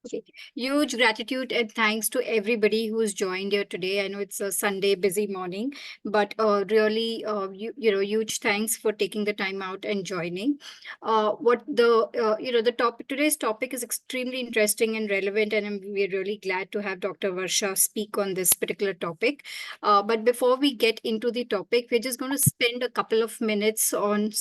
Okay. Huge gratitude and thanks to everybody who's joined here today. I know it's a Sunday busy morning, but really, huge thanks for taking the time out and joining. The topic today's topic is extremely interesting and relevant, and we're really glad to have Dr. Varsha speak on this particular topic. But before we get into the topic, we're just going to spend a couple of minutes on,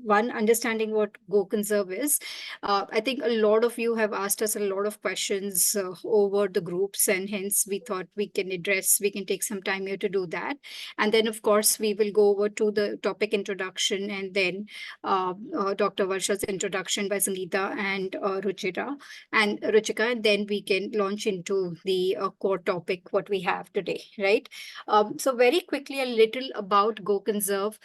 one understanding what GOConserve is. I think a lot of you have asked us a lot of questions over the groups, and hence we thought we can take some time here to do that. And then, of course, we will go over to the topic introduction and then Dr. Varsha's introduction by Sangeeta and Ruchika, and then we can launch into the core topic, what we have today, right? So very quickly, a little about GoConserve.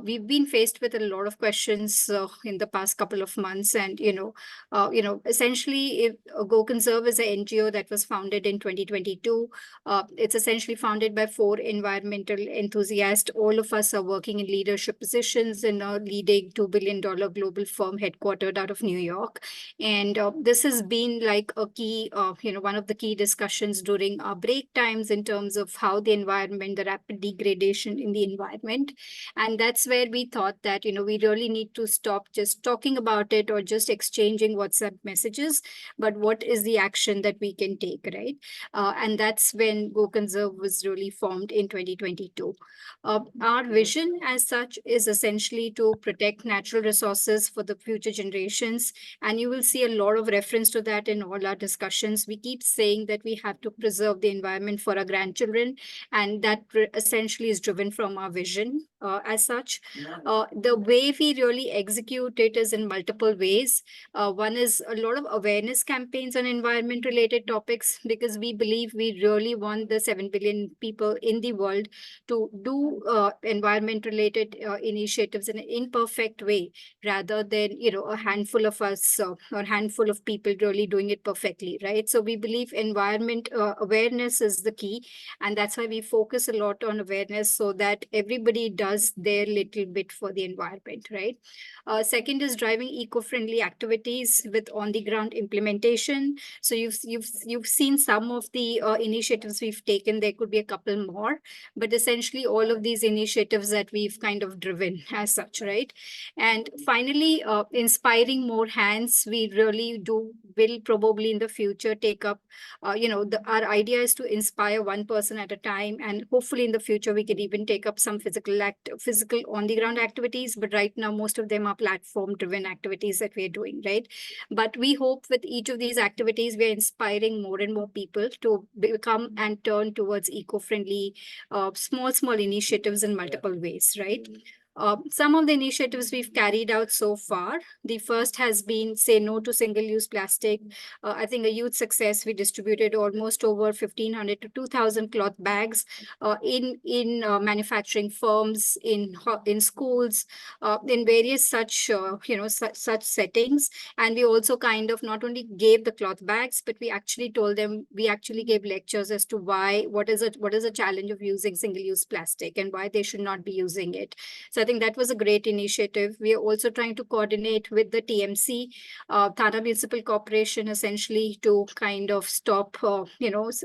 We've been faced with a lot of questions in the past couple of months, and essentially, if GoConserve is an NGO that was founded in 2022. It's essentially founded by 4 environmental enthusiasts. All of us are working in leadership positions in a leading $2 billion global firm headquartered out of New York. And this has been like a key, one of the key discussions during our break times in terms of how the environment, the rapid degradation in the environment. And that's where we thought that, we really need to stop just talking about it or just exchanging WhatsApp messages, but what is the action that we can take, right? And that's when GoConserve was really formed in 2022. Our vision as such is essentially to protect natural resources for the future generations. And you will see a lot of reference to that in all our discussions. We keep saying that we have to preserve the environment for our grandchildren, and that essentially is driven from our vision as such. The way we really execute it is in multiple ways. One is a lot of awareness campaigns on environment related topics, because we believe we really want the 7 billion people in the world to do environment related initiatives in an imperfect way, rather than a handful of us or handful of people really doing it perfectly, right? So we believe environment awareness is the key, and that's why we focus a lot on awareness, so that everybody does their little bit for the environment, right? Second is driving eco-friendly activities with on-the-ground implementation. So you've seen some of the initiatives we've taken. There could be a couple more, but essentially all of these initiatives that we've kind of driven as such, right? And finally, inspiring more hands. We really will probably in the future take up, our idea is to inspire one person at a time, and hopefully in the future we could even take up some physical on-the-ground activities. But right now, most of them are platform-driven activities that we're doing, right? But we hope with each of these activities, we're inspiring more and more people to become and turn towards eco-friendly, small initiatives in multiple ways, right? Some of the initiatives we've carried out so far. The first has been say no to single-use plastic. I think a huge success. We distributed almost over 1,500 to 2,000 cloth bags in manufacturing firms, in schools, in various such such settings. And we also kind of not only gave the cloth bags, but we actually gave lectures as to what is a challenge of using single-use plastic and why they should not be using it. So I think that was a great initiative. We are also trying to coordinate with the TMC, Thana Municipal Corporation, essentially to kind of stop,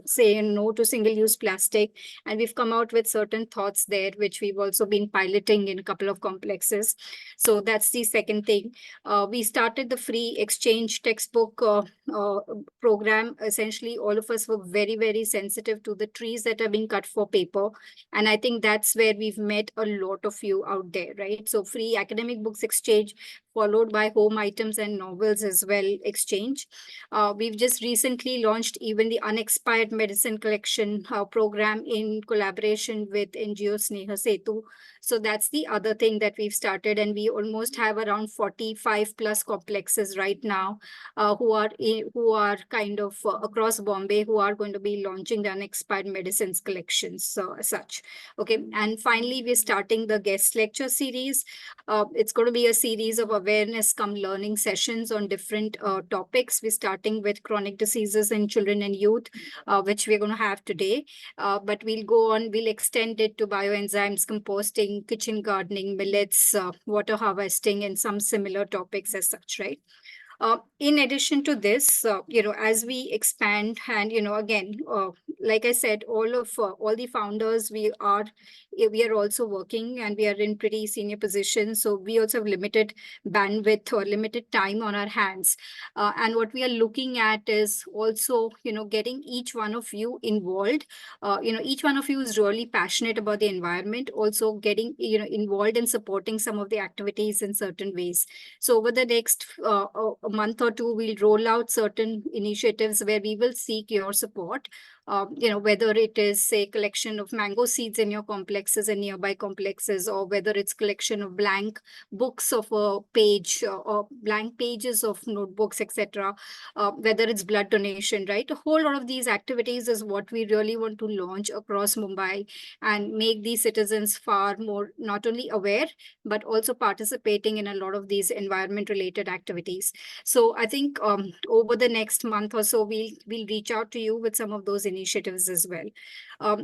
saying no to single-use plastic. And we've come out with certain thoughts there, which we've also been piloting in a couple of complexes. So that's the second thing. We started the free exchange textbook program. Essentially, all of us were very, very sensitive to the trees that are being cut for paper. And I think that's where we've met a lot of you out there, right? So free academic books exchange, followed by home items and novels as well exchange. We've just recently launched even the Unexpired Medicine Collection program in collaboration with NGO Sneha Setu. So that's the other thing that we've started, and we almost have around 45 plus complexes right now who are kind of across Bombay, who are going to be launching the Unexpired Medicines collections such. Okay, and finally, we're starting the guest lecture series. It's going to be a series of awareness come learning sessions on different topics. We're starting with chronic diseases in children and youth, which we're going to have today. But we'll extend it to bioenzymes, composting, kitchen gardening, millets, water harvesting, and some similar topics as such, right? In addition to this, as we expand and, again, like I said, all the founders, we are also working and we are in pretty senior positions. So we also have limited bandwidth or limited time on our hands. And what we are looking at is also, getting each one of you involved. Each one of you is really passionate about the environment, also getting, involved in supporting some of the activities in certain ways. So over the next a month or two, we'll roll out certain initiatives where we will seek your support. Whether it is, say, collection of mango seeds in your complexes and nearby complexes, or whether it's collection of blank books of a page, or blank pages of notebooks, etc. Whether it's blood donation, right? A whole lot of these activities is what we really want to launch across Mumbai and make these citizens far more not only aware, but also participating in a lot of these environment related activities. So I think over the next month or so, we'll reach out to you with some of those initiatives as well.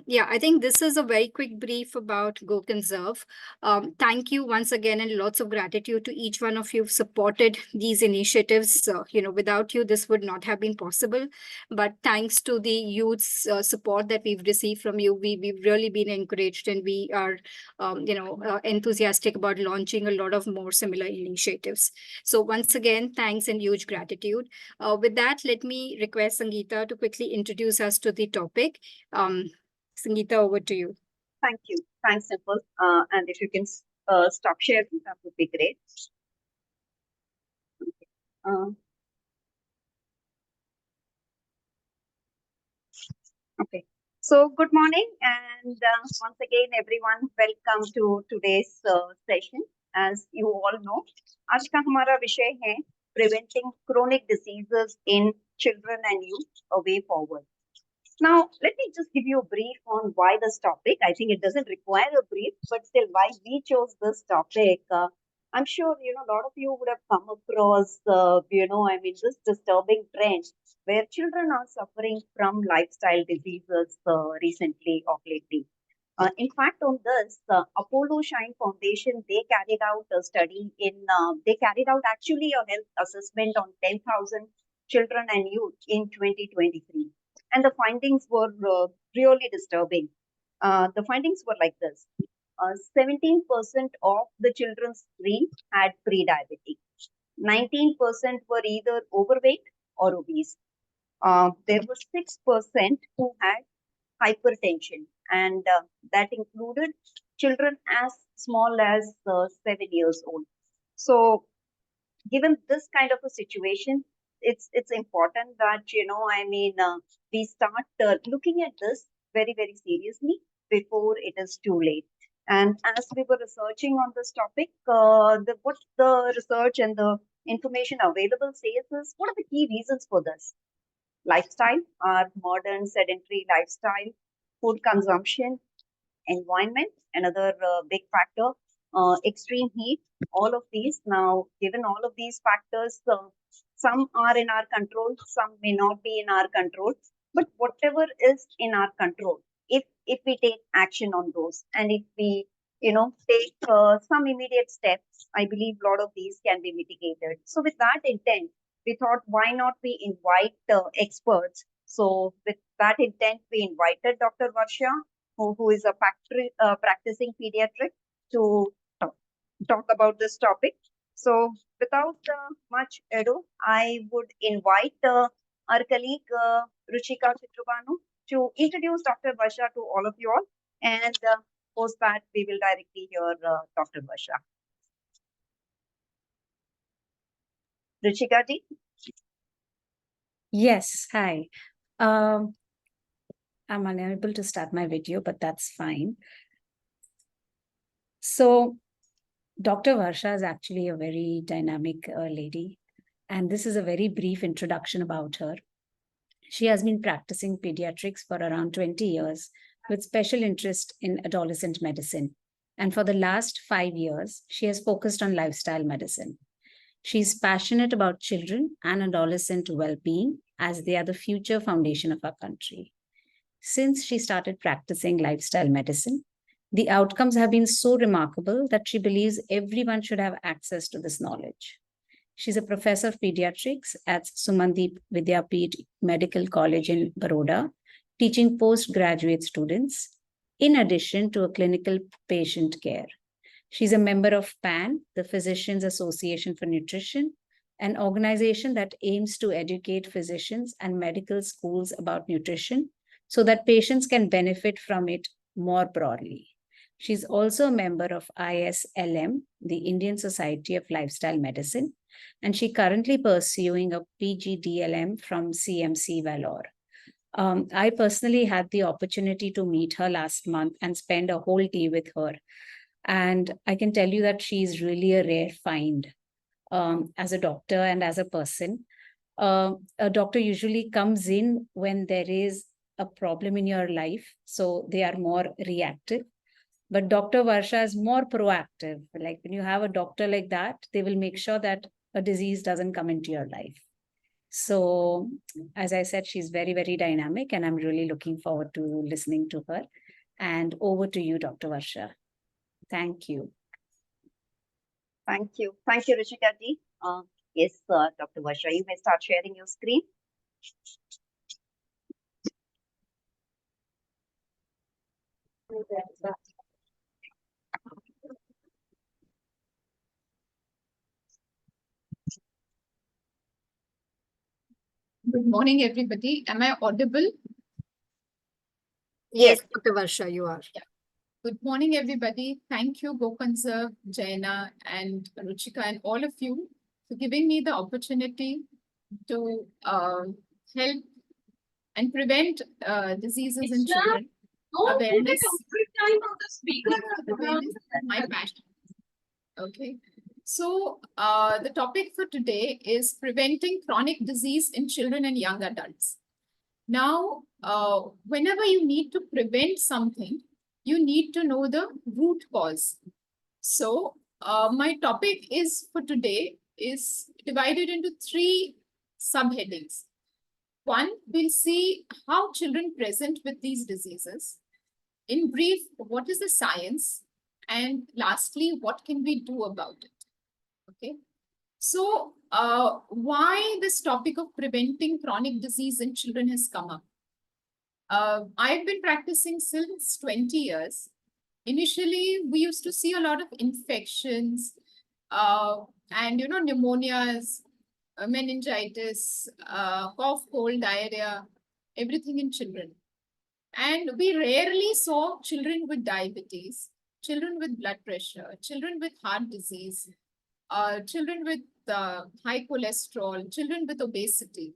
Yeah, I think this is a very quick brief about GOConserve. Thank you once again, and lots of gratitude to each one of you who've supported these initiatives. Without you, this would not have been possible. But thanks to the youth's support that we've received from you, we've really been encouraged, and we are enthusiastic about launching a lot of more similar initiatives. So once again, thanks and huge gratitude. With that, let me request Sangeeta to quickly introduce us to the topic. Sangeeta, over to you. Thank you. Thanks, Simple. And if you can stop sharing, that would be great. Okay. So good morning, and once again, everyone, welcome to today's session. As you all know, आज का हमारा विषय है preventing chronic diseases in children and youth, a way forward. Now, let me just give you a brief on why this topic. I think it doesn't require a brief, but still, why we chose this topic. I'm sure, a lot of you would have come across, this disturbing trend where children are suffering from lifestyle diseases recently or lately. In fact, on this, Apollo Shine Foundation, they carried out a study they carried out actually a health assessment on 10,000 children and youth in 2023. And the findings were really disturbing. The findings were like this. 17% of the children screened had pre-diabetes. 19% were either overweight or obese. There were 6% who had hypertension, and that included children as small as 7 years old. So, given this kind of a situation, it's important that we start looking at this very, very seriously before it is too late. And as we were researching on this topic, what the research and the information available says is, what are the key reasons for this? Lifestyle, our modern sedentary lifestyle, food consumption, environment, another big factor, extreme heat, all of these. Now, given all of these factors, some are in our control, some may not be in our control, but whatever is in our control, if we take action on those, and if we take some immediate steps, I believe a lot of these can be mitigated. So with that intent, we thought, why not we invite experts? So with that intent, we invited Dr. Varsha, who is a practicing pediatric, to talk about this topic. So without much ado, I would invite our colleague Ruchika Chitrubanu to introduce Dr. Varsha to all of you all, and post that we will directly hear Dr. Varsha. Ruchika ji? Yes, hi. I'm unable to start my video, but that's fine. So Dr. Varsha is actually a very dynamic lady, and this is a very brief introduction about her. She has been practicing pediatrics for around 20 years with special interest in adolescent medicine. And for the last 5 years, she has focused on lifestyle medicine. She's passionate about children and adolescent well-being, as they are the future foundation of our country. Since she started practicing lifestyle medicine, the outcomes have been so remarkable that she believes everyone should have access to this knowledge. She's a professor of pediatrics at Sumandeep Vidyapith Medical College in Baroda, teaching postgraduate students, in addition to a clinical patient care. She's a member of PAN, the Physicians Association for Nutrition, an organization that aims to educate physicians and medical schools about nutrition so that patients can benefit from it more broadly. She's also a member of ISLM, the Indian Society of Lifestyle Medicine, and she currently pursuing a PGDLM from CMC Vellore. I personally had the opportunity to meet her last month and spend a whole day with her. And I can tell you that she's really a rare find as a doctor and as a person. A doctor usually comes in when there is a problem in your life, so they are more reactive. But Dr. Varsha is more proactive. Like when you have a doctor like that, they will make sure that a disease doesn't come into your life. So, as I said, she's very, very dynamic, and I'm really looking forward to listening to her. And over to you, Dr. Varsha. Thank you. Thank you. Thank you, Ruchika ji. Yes, Dr. Varsha, you may start sharing your screen. Good morning, everybody. Am I audible? Yes, Dr. Varsha, you are. Good morning, everybody. Thank you, GOConserve, Jaina, and Ruchika, and all of you for giving me the opportunity to help and prevent diseases in children. Awareness is my passion. Okay. So the topic for today is preventing chronic disease in children and young adults. Now, whenever you need to prevent something, you need to know the root cause. So my topic is for today is divided into 3 subheadings. One, we'll see how children present with these diseases. In brief, what is the science? And lastly, what can we do about it? Okay. So why this topic of preventing chronic disease in children has come up? I've been practicing since 20 years. Initially, we used to see a lot of infections and, pneumonias, meningitis, cough, cold, diarrhea, everything in children. And we rarely saw children with diabetes, children with blood pressure, children with heart disease, children with high cholesterol, children with obesity.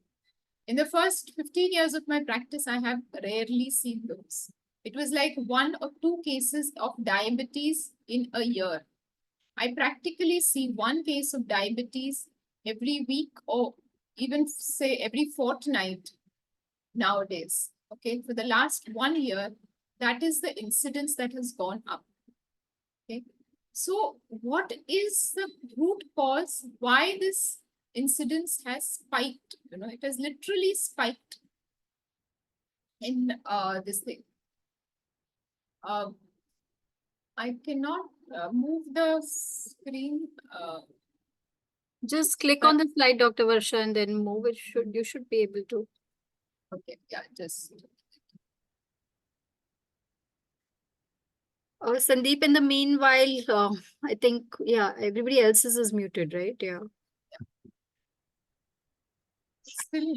In the first 15 years of my practice, I have rarely seen those. It was like 1 or 2 cases of diabetes in a year. I practically see 1 case of diabetes every week or even say every fortnight nowadays. Okay, for the last 1 year, that is the incidence that has gone up. Okay, so what is the root cause why this incidence has spiked? It has literally spiked in this thing. I cannot move the screen. Just click on the slide, Dr. Varsha, and then move it. You should be able to. Okay, yeah, just. Sandeep, in the meanwhile, I think, yeah, everybody else's is muted, right? Yeah. Still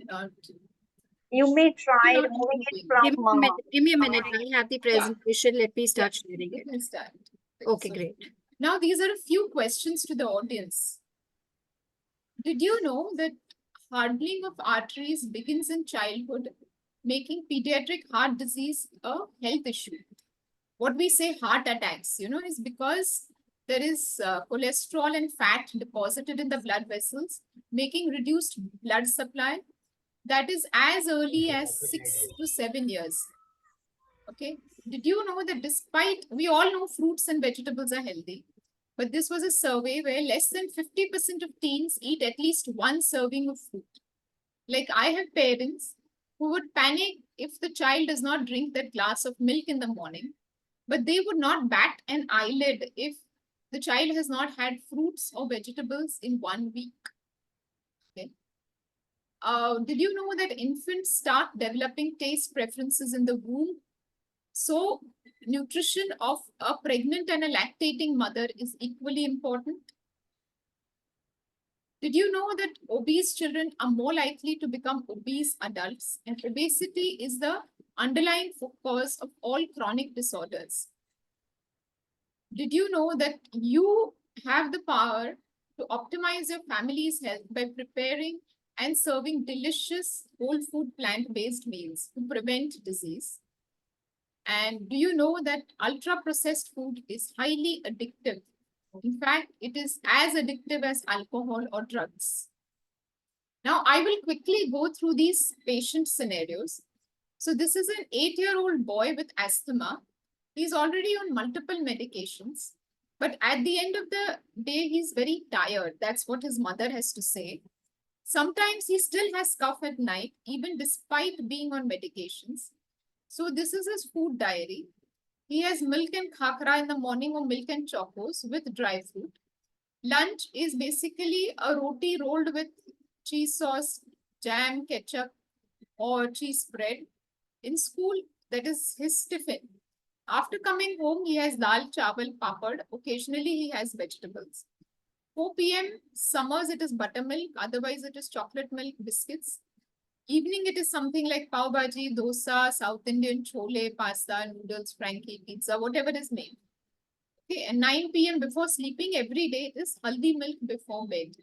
not. You may try Not removing it moving. from. Give me a minute. I have the presentation. Let me start sharing You it. can start. Okay, So, great. now, these are a few questions to the audience. Did you know that hardening of arteries begins in childhood, making pediatric heart disease a health issue? What we say heart attacks, is because there is cholesterol and fat deposited in the blood vessels, making reduced blood supply. That is as early as 6 to 7 years. Okay. Did you know that despite, we all know fruits and vegetables are healthy, but this was a survey where less than 50% of teens eat at least 1 serving of fruit. Like I have parents who would panic if the child does not drink that glass of milk in the morning, but they would not bat an eyelid if the child has not had fruits or vegetables in 1 week. Okay. Did you know that infants start developing taste preferences in the womb? So nutrition of a pregnant and a lactating mother is equally important. Did you know that obese children are more likely to become obese adults? And obesity is the underlying cause of all chronic disorders. Did you know that you have the power to optimize your family's health by preparing and serving delicious whole food plant-based meals to prevent disease? And do you know that ultra-processed food is highly addictive? In fact, it is as addictive as alcohol or drugs. Now, I will quickly go through these patient scenarios. So this is an 8-year-old boy with asthma. He's already on multiple medications, but at the end of the day, he's very tired. That's what his mother has to say. Sometimes he still has cough at night, even despite being on medications. So this is his food diary. He has milk and khakra in the morning or milk and chocos with dry fruit. Lunch is basically a roti rolled with cheese sauce, jam, ketchup, or cheese spread. In school, that is his tiffin. After coming home, he has dal, chawal, papad. Occasionally, he has vegetables. 4 p.m. summers, it is buttermilk. Otherwise, it is chocolate milk biscuits. Evening, it is something like pav bhaji, dosa, South Indian, chole, pasta, noodles, frankie, pizza, whatever is made. Okay, and 9 p.m. before sleeping every day is haldi milk before bed.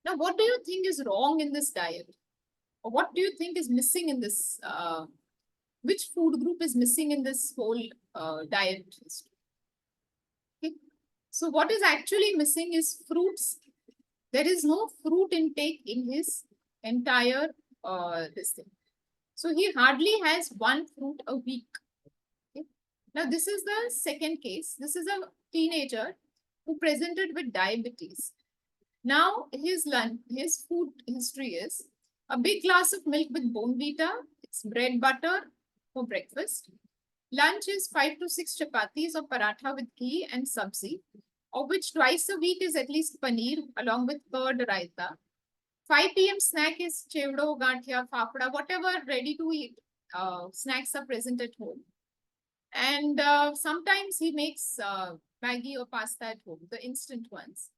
Now, what do you think is wrong in this diet? Or what do you think is missing in this? Which food group is missing in this whole diet? Okay. So what is actually missing is fruits. There is no fruit intake in his entire this thing. So he hardly has 1 fruit a week. Okay. Now this is the second case. This is a teenager who presented with diabetes. Now his food history is a big glass of milk with bonvita. It's bread butter for breakfast. Lunch is 5 to 6 chapatis or paratha with ghee and sabzi, of which twice a week is at least paneer along with curd raita. 5 p.m. snack is chevdo, gathia, fafda, whatever ready to eat snacks are present at home. And sometimes he makes Maggi or pasta at home, the instant ones.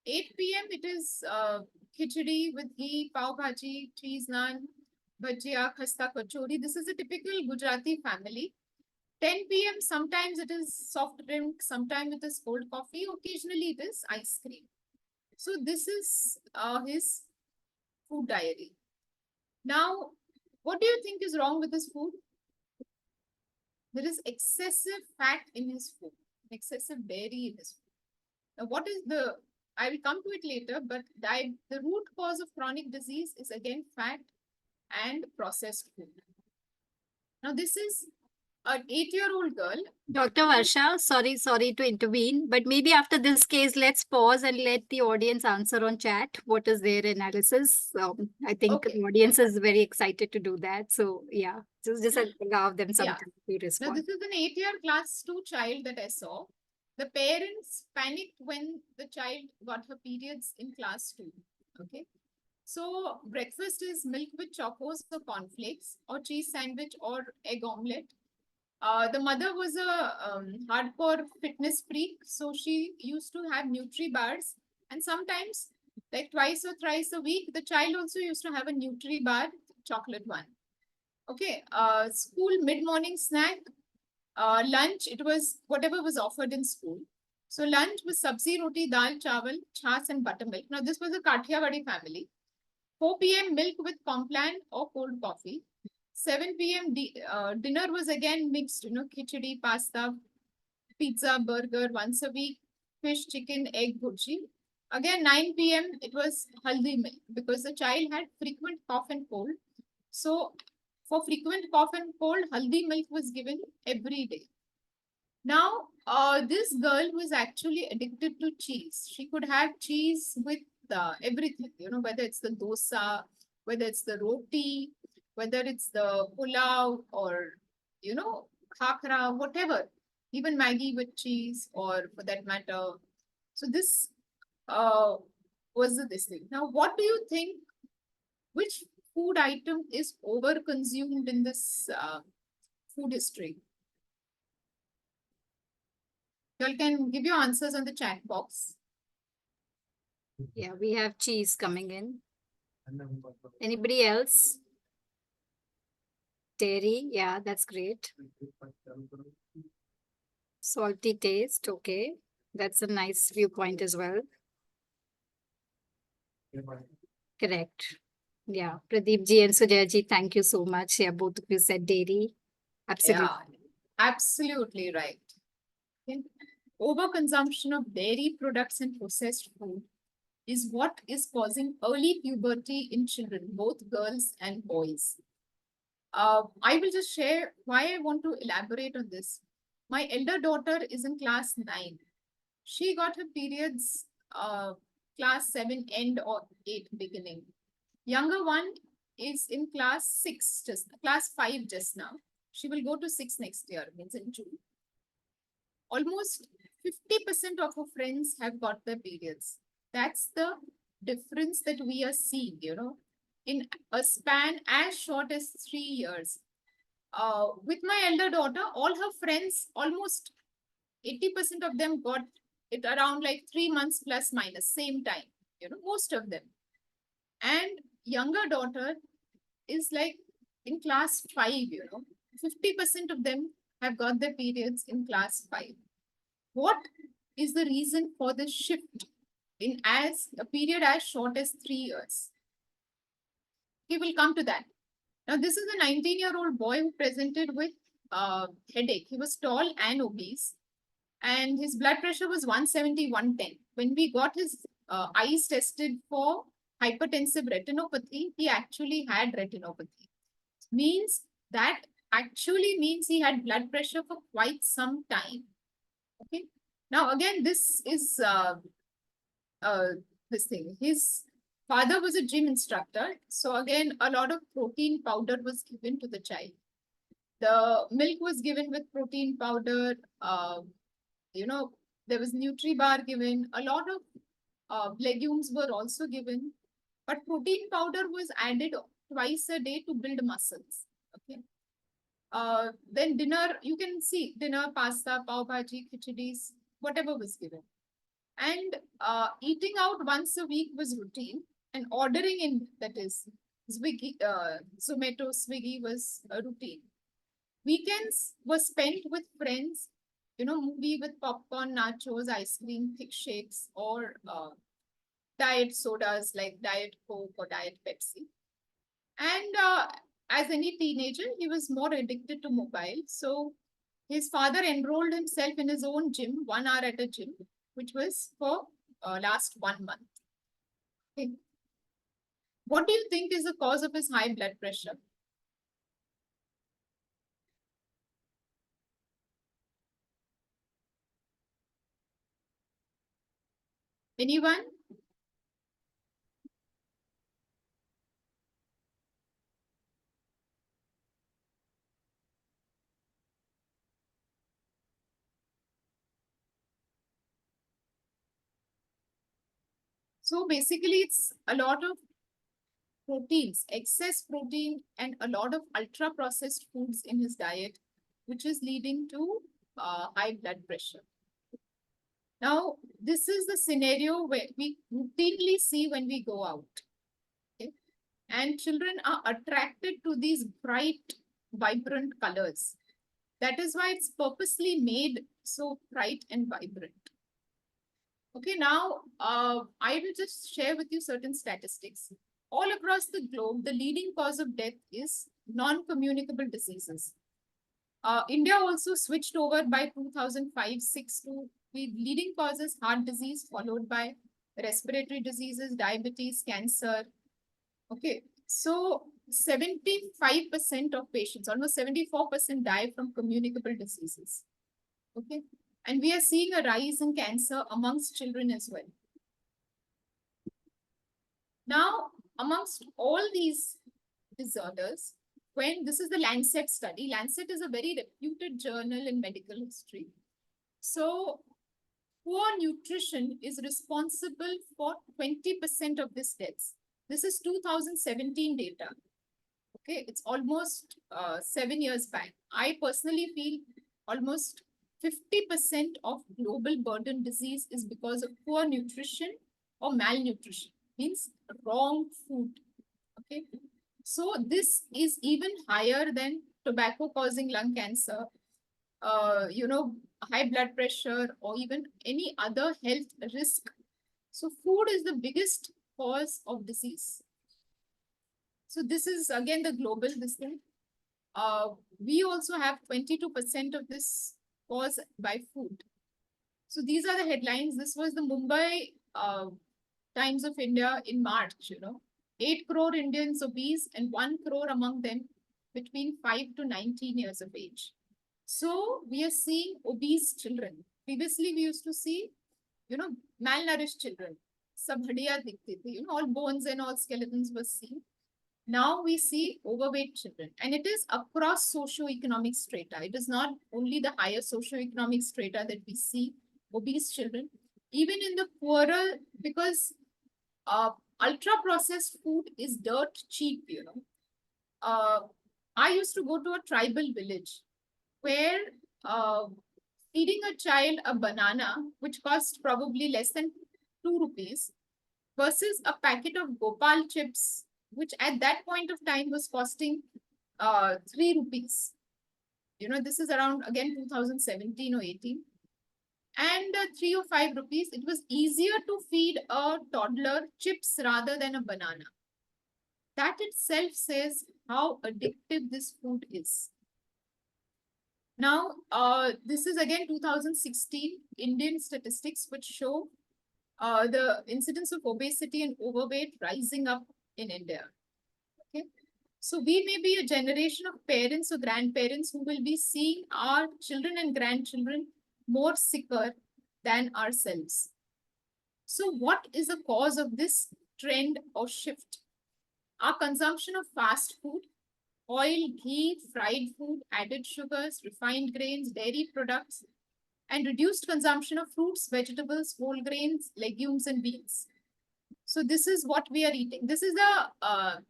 8 p.m. it is khichdi with ghee, pav bhaji, cheese naan, bhajia, khasta kachori. This is a typical Gujarati family. 10 p.m. sometimes it is soft drink, sometimes it is cold coffee, occasionally it is ice cream. So this is his food diary. Now, what do you think is wrong with his food? There is excessive fat in his food, excessive dairy in his food. Now, what is I will come to it later, but the root cause of chronic disease is again fat and processed food. Now, this is an 8-year-old girl. Dr. Varsha, sorry to intervene, but maybe after this case, let's pause and let the audience answer on chat. What is their analysis? I think the audience is very excited to do that. So yeah, just allow them some time to respond. Now, this is an 8-year class 2 child that I saw. The parents panicked when the child got her periods in class 2. Okay. So breakfast is milk with chocos or cornflakes or cheese sandwich or egg omelette. The mother was a hardcore fitness freak. So she used to have Nutri bars. And sometimes like twice or thrice a week, the child also used to have a Nutri bar, chocolate one. Okay. School mid-morning snack. Lunch, it was whatever was offered in school. So lunch was sabzi, roti, dal, chawal, chas and buttermilk. Now this was a Kathiawadi family. 4 p.m. milk with complan or cold coffee. 7 p.m. Dinner was again mixed, khichdi, pasta, pizza, burger once a week, fish, chicken, egg, bhurji. Again 9 p.m. it was haldi milk because the child had frequent cough and cold. So for frequent cough and cold, haldi milk was given every day. Now, this girl was actually addicted to cheese. She could have cheese with everything, whether it's the dosa, whether it's the roti, whether it's the pulao or, khakra, whatever. even Maggie with cheese, or for that matter. So this was this thing. Now, what do you think? Which food item is over consumed in this food history? You all can give your answers on the chat box. Yeah, we have cheese coming in. Anybody else? Dairy, yeah, that's great. Salty taste, okay. That's a nice viewpoint as well. Correct. Yeah, Pradeep ji and Sujay ji, thank you so much. Yeah, both of you said dairy. Absolutely. Yeah, absolutely right. Okay. Overconsumption of dairy products and processed food is what is causing early puberty in children, both girls and boys. I will just share why I want to elaborate on this. My elder daughter is in class 9. She got her periods class 7 end or 8 beginning. Younger one is in class 6, just class 5 just now. She will go to 6 next year, means in June. Almost 50% of her friends have got their periods. That's the difference that we are seeing, in a span as short as 3 years. With my elder daughter, all her friends, almost 80% of them got it around like 3 months plus minus, same time, most of them. And younger daughter is like in class 5, 50% of them have got their periods in class 5. What is the reason for the shift in as a period as short as 3 years? We will come to that. Now, this is a 19-year-old boy who presented with headache. He was tall and obese, and his blood pressure was 170, 110. When we got his eyes tested for hypertensive retinopathy, he actually had retinopathy. Means that actually means he had blood pressure for quite some time. Okay. Now, again, this is this thing. His father was a gym instructor. So again, a lot of protein powder was given to the child. The milk was given with protein powder. There was Nutri-Bar given. A lot of legumes were also given. But protein powder was added twice a day to build muscles. Okay. Then dinner, you can see dinner, pasta, pav bhaji, khichidis, whatever was given. And eating out once a week was routine, and ordering in, that is Swiggy, Zomato, Swiggy was a routine. Weekends were spent with friends, movie with popcorn, nachos, ice cream, thick shakes, or diet sodas like Diet Coke or Diet Pepsi. And as any teenager, he was more addicted to mobile. So his father enrolled himself in his own gym, 1 hour at a gym, which was for last 1 month. Okay. What do you think is the cause of his high blood pressure? Anyone? So basically, it's a lot of proteins, excess protein, and a lot of ultra processed foods in his diet, which is leading to high blood pressure. Now, this is the scenario where we routinely see when we go out. Okay? And children are attracted to these bright, vibrant colors. That is why it's purposely made so bright and vibrant. Okay, now I will just share with you certain statistics. All across the globe, the leading cause of death is non-communicable diseases. India also switched over by 2005-6 to the leading causes heart disease, followed by respiratory diseases, diabetes, cancer. Okay, so 75% of patients, almost 74% die from communicable diseases. Okay, and we are seeing a rise in cancer amongst children as well. Now, amongst all these disorders, when this is the Lancet study, Lancet is a very reputed journal in medical history. So poor nutrition is responsible for 20% of these deaths. This is 2017 data. Okay, it's almost 7 years back. I personally feel almost 50% of global burden disease is because of poor nutrition or malnutrition, means wrong food. Okay, so this is even higher than tobacco causing lung cancer, high blood pressure, or even any other health risk. So food is the biggest cause of disease. So this is again the global this thing. We also have 22% of this caused by food. So these are the headlines. This was the Mumbai Times of India in March, 8 crore Indians obese and 1 crore among them between 5 to 19 years of age. So we are seeing obese children. Previously, we used to see, malnourished children. Sab hadiya dikhti thi, all bones and all skeletons were seen. Now we see overweight children, and it is across socioeconomic strata. It is not only the higher socioeconomic strata that we see obese children, even in the poorer, because ultra processed food is dirt cheap, I used to go to a tribal village where feeding a child a banana, which cost probably less than 2 rupees, versus a packet of Gopal chips, which at that point of time was costing 3 rupees. This is around, again, 2017 or 18. And 3 or 5 rupees, it was easier to feed a toddler chips rather than a banana. That itself says how addictive this food is. Now, this is again 2016 Indian statistics, which show the incidence of obesity and overweight rising up in India. Okay, so we may be a generation of parents or grandparents who will be seeing our children and grandchildren more sicker than ourselves. So what is the cause of this trend or shift? Our consumption of fast food, oil, ghee, fried food, added sugars, refined grains, dairy products, and reduced consumption of fruits, vegetables, whole grains, legumes, and beans. So this is what we are eating. This is the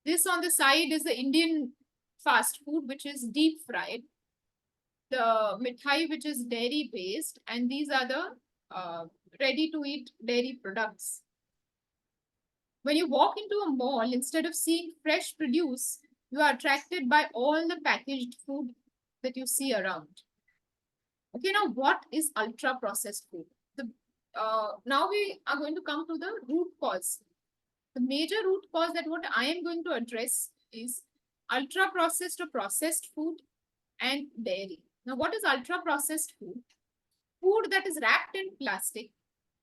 this on the side is the Indian fast food, which is deep fried. The mithai, which is dairy based, and these are the ready to eat dairy products. When you walk into a mall, instead of seeing fresh produce, you are attracted by all the packaged food that you see around. Okay, now what is ultra processed food? Now we are going to come to the root cause. The major root cause that what I am going to address is ultra processed or processed food and dairy. Now, what is ultra processed food? Food that is wrapped in plastic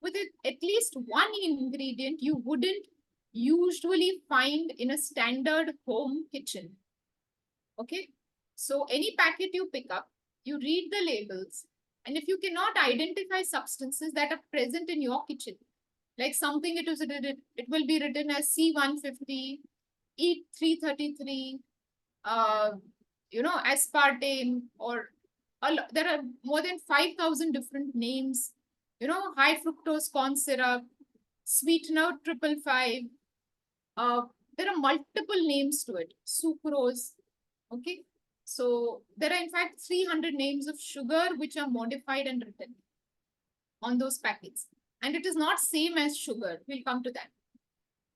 with at least one ingredient you wouldn't usually find in a standard home kitchen. Okay, so any packet you pick up, you read the labels, and if you cannot identify substances that are present in your kitchen, like something it will be written as C150, E333, aspartame, or there are more than 5,000 different names, high fructose corn syrup, sweetener 555. There are multiple names to it, sucrose. Okay, so there are in fact 300 names of sugar which are modified and written on those packets, and it is not same as sugar. We'll come to that.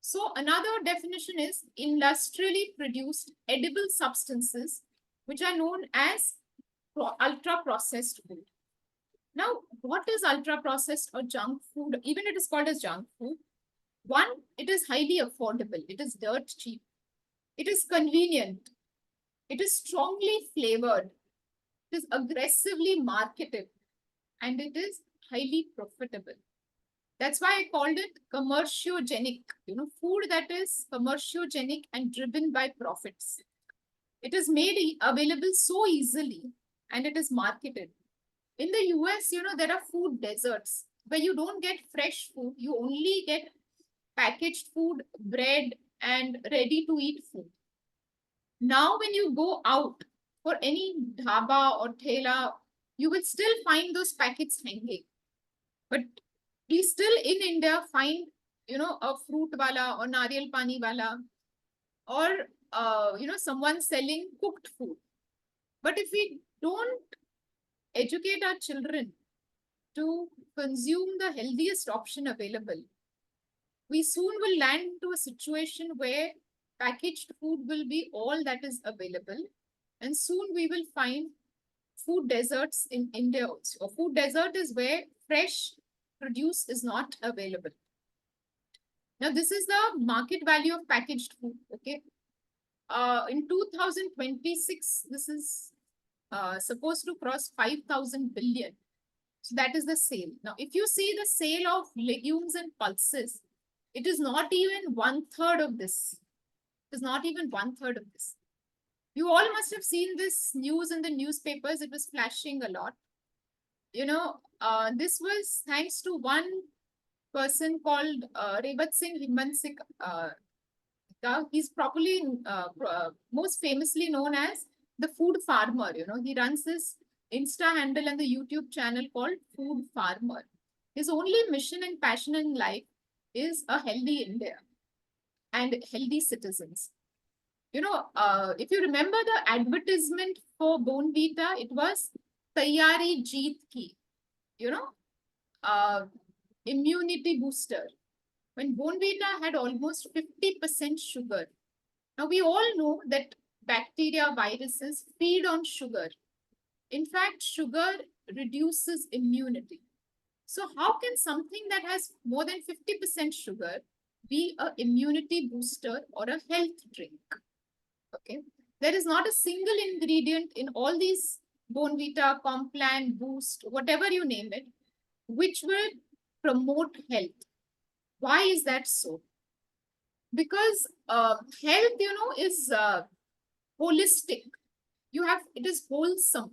So another definition is industrially produced edible substances, which are known as ultra processed food. Now, what is ultra processed or junk food? Even it is called as junk food. One, it is highly affordable. It is dirt cheap. It is convenient. It is strongly flavored. It is aggressively marketed. And it is highly profitable. That's why I called it commerciogenic, food that is commerciogenic and driven by profits. It is made available so easily and it is marketed. In the US, there are food deserts where you don't get fresh food. You only get packaged food, bread, and ready to eat food. Now, when you go out for any dhaba or thela, you will still find those packets hanging. But we still in India find, a fruit wala or nariyal pani wala, or, someone selling cooked food. But if we don't educate our children to consume the healthiest option available, we soon will land into a situation where packaged food will be all that is available. And soon we will find food deserts in India also. A food desert is where fresh produce is not available. Now, this is the market value of packaged food, okay? In 2026, this is supposed to cross 5,000 billion. So that is the sale. Now, if you see the sale of legumes and pulses, it is not even 1/3 of this. It is not even 1/3 of this. You all must have seen this news in the newspapers. It was flashing a lot. This was thanks to one person called Revat Singh Himmansik. He's probably most famously known as the food farmer. He runs this Insta handle and the YouTube channel called Food Farmer. His only mission and passion in life is a healthy India and healthy citizens. If you remember the advertisement for Bonvita, it was Tayyari Jeet Ki, immunity booster. When Bonvita had almost 50% sugar. Now, we all know that bacteria, viruses feed on sugar. In fact, sugar reduces immunity. So how can something that has more than 50% sugar be an immunity booster or a health drink? Okay. There is not a single ingredient in all these Bonvita, Complan, Boost, whatever you name it, which will promote health. Why is that so? Because health, is holistic. It is wholesome.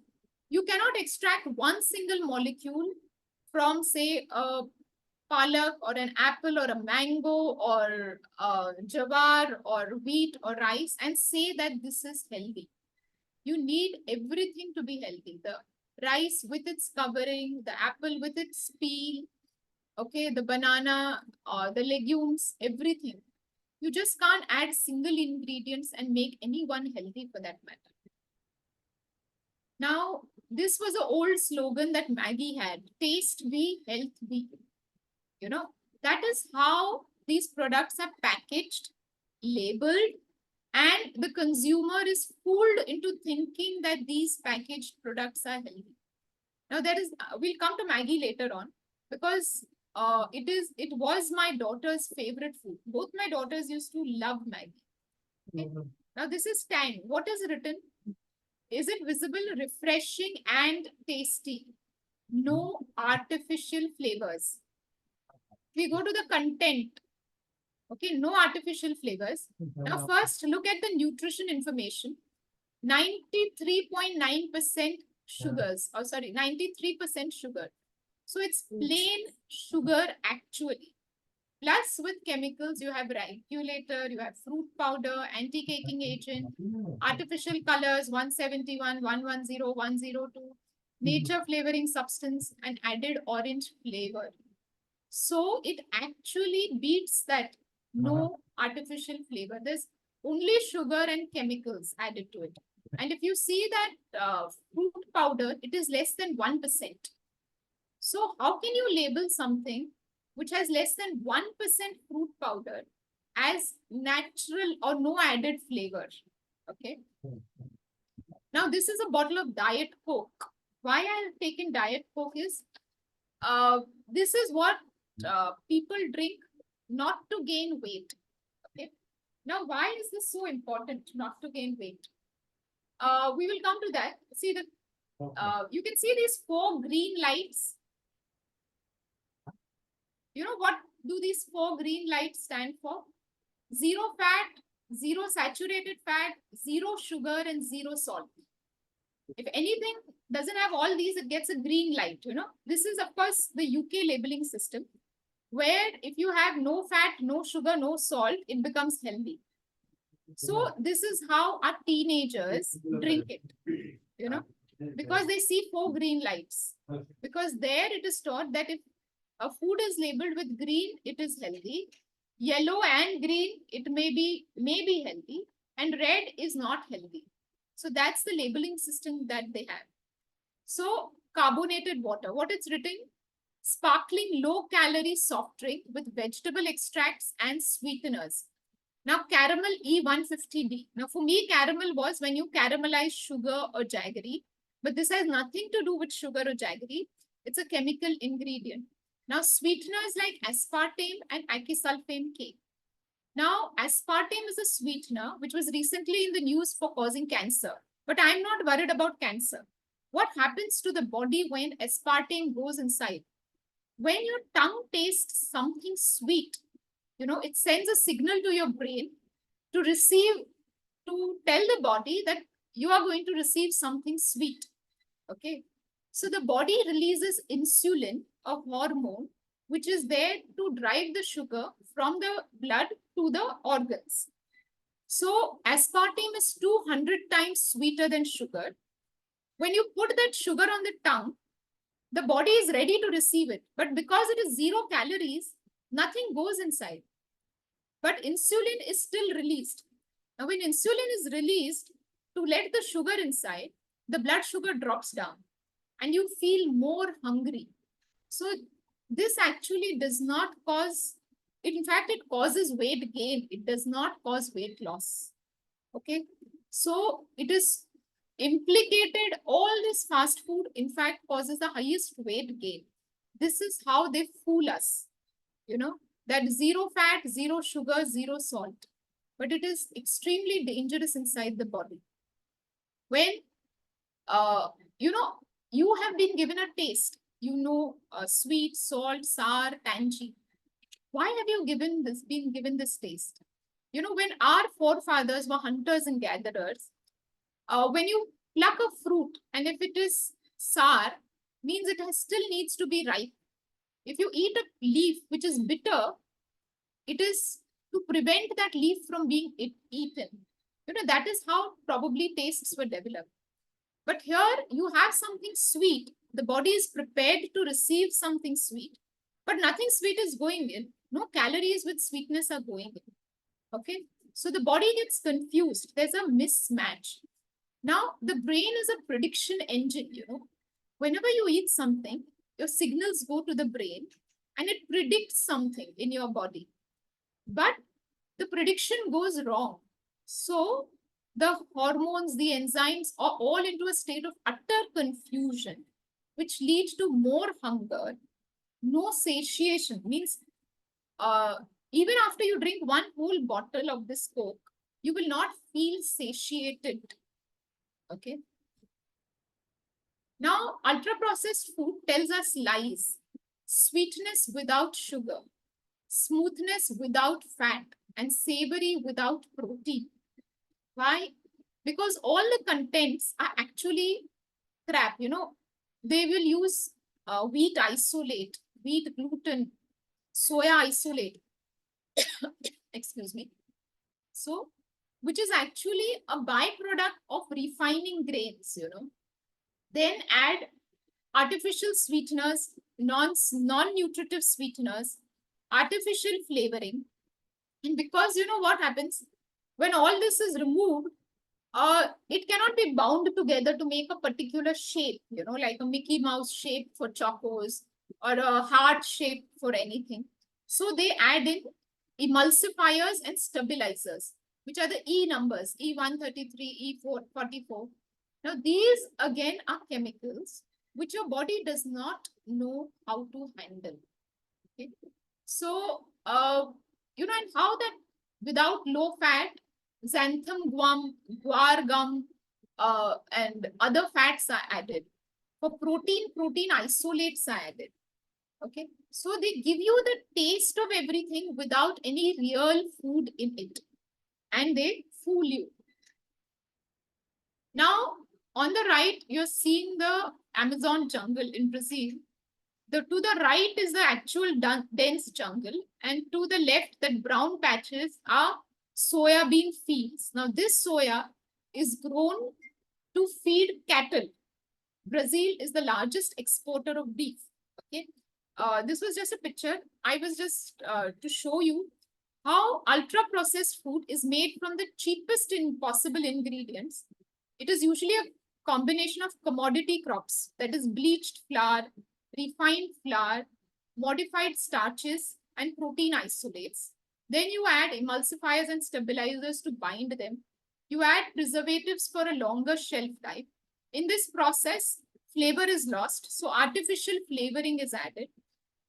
You cannot extract one single molecule from, say, a palak or an apple or a mango or jawar or wheat or rice and say that this is healthy. You need everything to be healthy. The rice with its covering, the apple with its peel, okay, the banana, the legumes, everything. You just can't add single ingredients and make anyone healthy for that matter. Now, this was an old slogan that Maggie had, taste we, health we. That is how these products are packaged, labeled, and the consumer is fooled into thinking that these packaged products are healthy. Now, we'll come to Maggie later on because it was my daughter's favorite food. Both my daughters used to love Maggie. Okay? Now, this is Tang. What is written? Is it visible, refreshing, and tasty? No artificial flavors. We go to the content. Okay, no artificial flavors. Now, first, look at the nutrition information. 93.9% sugars. 93% sugar. So, it's plain sugar actually. Plus, with chemicals, you have regulator, you have fruit powder, anti-caking agent, artificial colors, 171, 110, 102, nature flavoring substance, and added orange flavor. So it actually beats that no artificial flavor. There's only sugar and chemicals added to it. And if you see that fruit powder, it is less than 1%. So how can you label something which has less than 1% fruit powder as natural or no added flavor? Okay. Now, this is a bottle of Diet Coke. Why I have taken Diet Coke is, this is what people drink not to gain weight. Okay. Now, why is this so important not to gain weight? We will come to that. See you can see these 4 green lights. What do these 4 green lights stand for? 0 fat, 0 saturated fat, 0 sugar, and 0 salt. If anything doesn't have all these, it gets a green light. This is, of course, the UK labeling system, where if you have no fat, no sugar, no salt, it becomes healthy. So this is how our teenagers drink it. because they see 4 green lights. Because there it is taught that if a food is labeled with green, it is healthy. Yellow and green, it may be healthy, and red is not healthy. So that's the labeling system that they have. So carbonated water, what it's written? Sparkling low-calorie soft drink with vegetable extracts and sweeteners. Now, caramel E150D. Now, for me, caramel was when you caramelize sugar or jaggery, but this has nothing to do with sugar or jaggery. It's a chemical ingredient. Now, sweeteners like aspartame and acesulfame K. Now, aspartame is a sweetener which was recently in the news for causing cancer, but I'm not worried about cancer. What happens to the body when aspartame goes inside? When your tongue tastes something sweet, it sends a signal to your brain to tell the body that you are going to receive something sweet. Okay. So the body releases insulin, a hormone, which is there to drive the sugar from the blood to the organs. So aspartame is 200 times sweeter than sugar. When you put that sugar on the tongue, the body is ready to receive it. But because it is 0 calories, nothing goes inside. But insulin is still released. Now, when insulin is released to let the sugar inside, the blood sugar drops down and you feel more hungry. So this actually does not cause, in fact, it causes weight gain. It does not cause weight loss. Okay. So it is implicated, all this fast food, in fact, causes the highest weight gain. This is how they fool us, that 0 fat, 0 sugar, 0 salt. But it is extremely dangerous inside the body. When, you have been given a taste, sweet, salt, sour, tangy. Why have you been given this taste? When our forefathers were hunters and gatherers, when you pluck a fruit and if it is sour, means it still needs to be ripe. If you eat a leaf which is bitter, it is to prevent that leaf from being eaten. That is how probably tastes were developed. But here you have something sweet. The body is prepared to receive something sweet, but nothing sweet is going in. No calories with sweetness are going in. Okay. So the body gets confused. There's a mismatch. Now, the brain is a prediction engine, Whenever you eat something, your signals go to the brain and it predicts something in your body. But the prediction goes wrong. So the hormones, the enzymes are all into a state of utter confusion, which leads to more hunger, no satiation. Means even after you drink 1 whole bottle of this Coke, you will not feel satiated. Okay. Now, ultra-processed food tells us lies. Sweetness without sugar, smoothness without fat, and savory without protein. Why? Because all the contents are actually crap. They will use wheat isolate, wheat gluten, soya isolate. Excuse me. So, which is actually a byproduct of refining grains, Then add artificial sweeteners, non-nutritive sweeteners, artificial flavoring. And because what happens when all this is removed, it cannot be bound together to make a particular shape, like a Mickey Mouse shape for chocos or a heart shape for anything. So they add in emulsifiers and stabilizers, which are the E numbers, E133, E444. Now, these again are chemicals which your body does not know how to handle. Okay. So, and how that without low fat, xanthan gum, guar gum, and other fats are added. For protein isolates are added. Okay. So, they give you the taste of everything without any real food in it. And they fool you. Now, on the right, you're seeing the Amazon jungle in Brazil. To the right is the actual dense jungle, and to the left, that brown patches are soya bean fields. Now, this soya is grown to feed cattle. Brazil is the largest exporter of beef. Okay. This was just a picture. I was just to show you how ultra processed food is made from the cheapest possible ingredients. It is usually a combination of commodity crops, that is bleached flour, refined flour, modified starches, and protein isolates. Then you add emulsifiers and stabilizers to bind them. You add preservatives for a longer shelf life. In this process, flavor is lost, so artificial flavoring is added.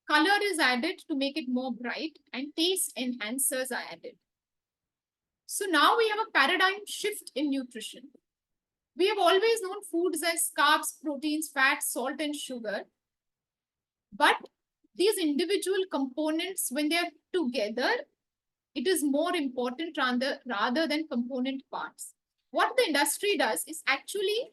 Color is added to make it more bright, and taste enhancers are added. So now we have a paradigm shift in nutrition. We have always known foods as carbs, proteins, fat, salt, and sugar. But these individual components, when they are together, it is more important rather than component parts. What the industry does is actually,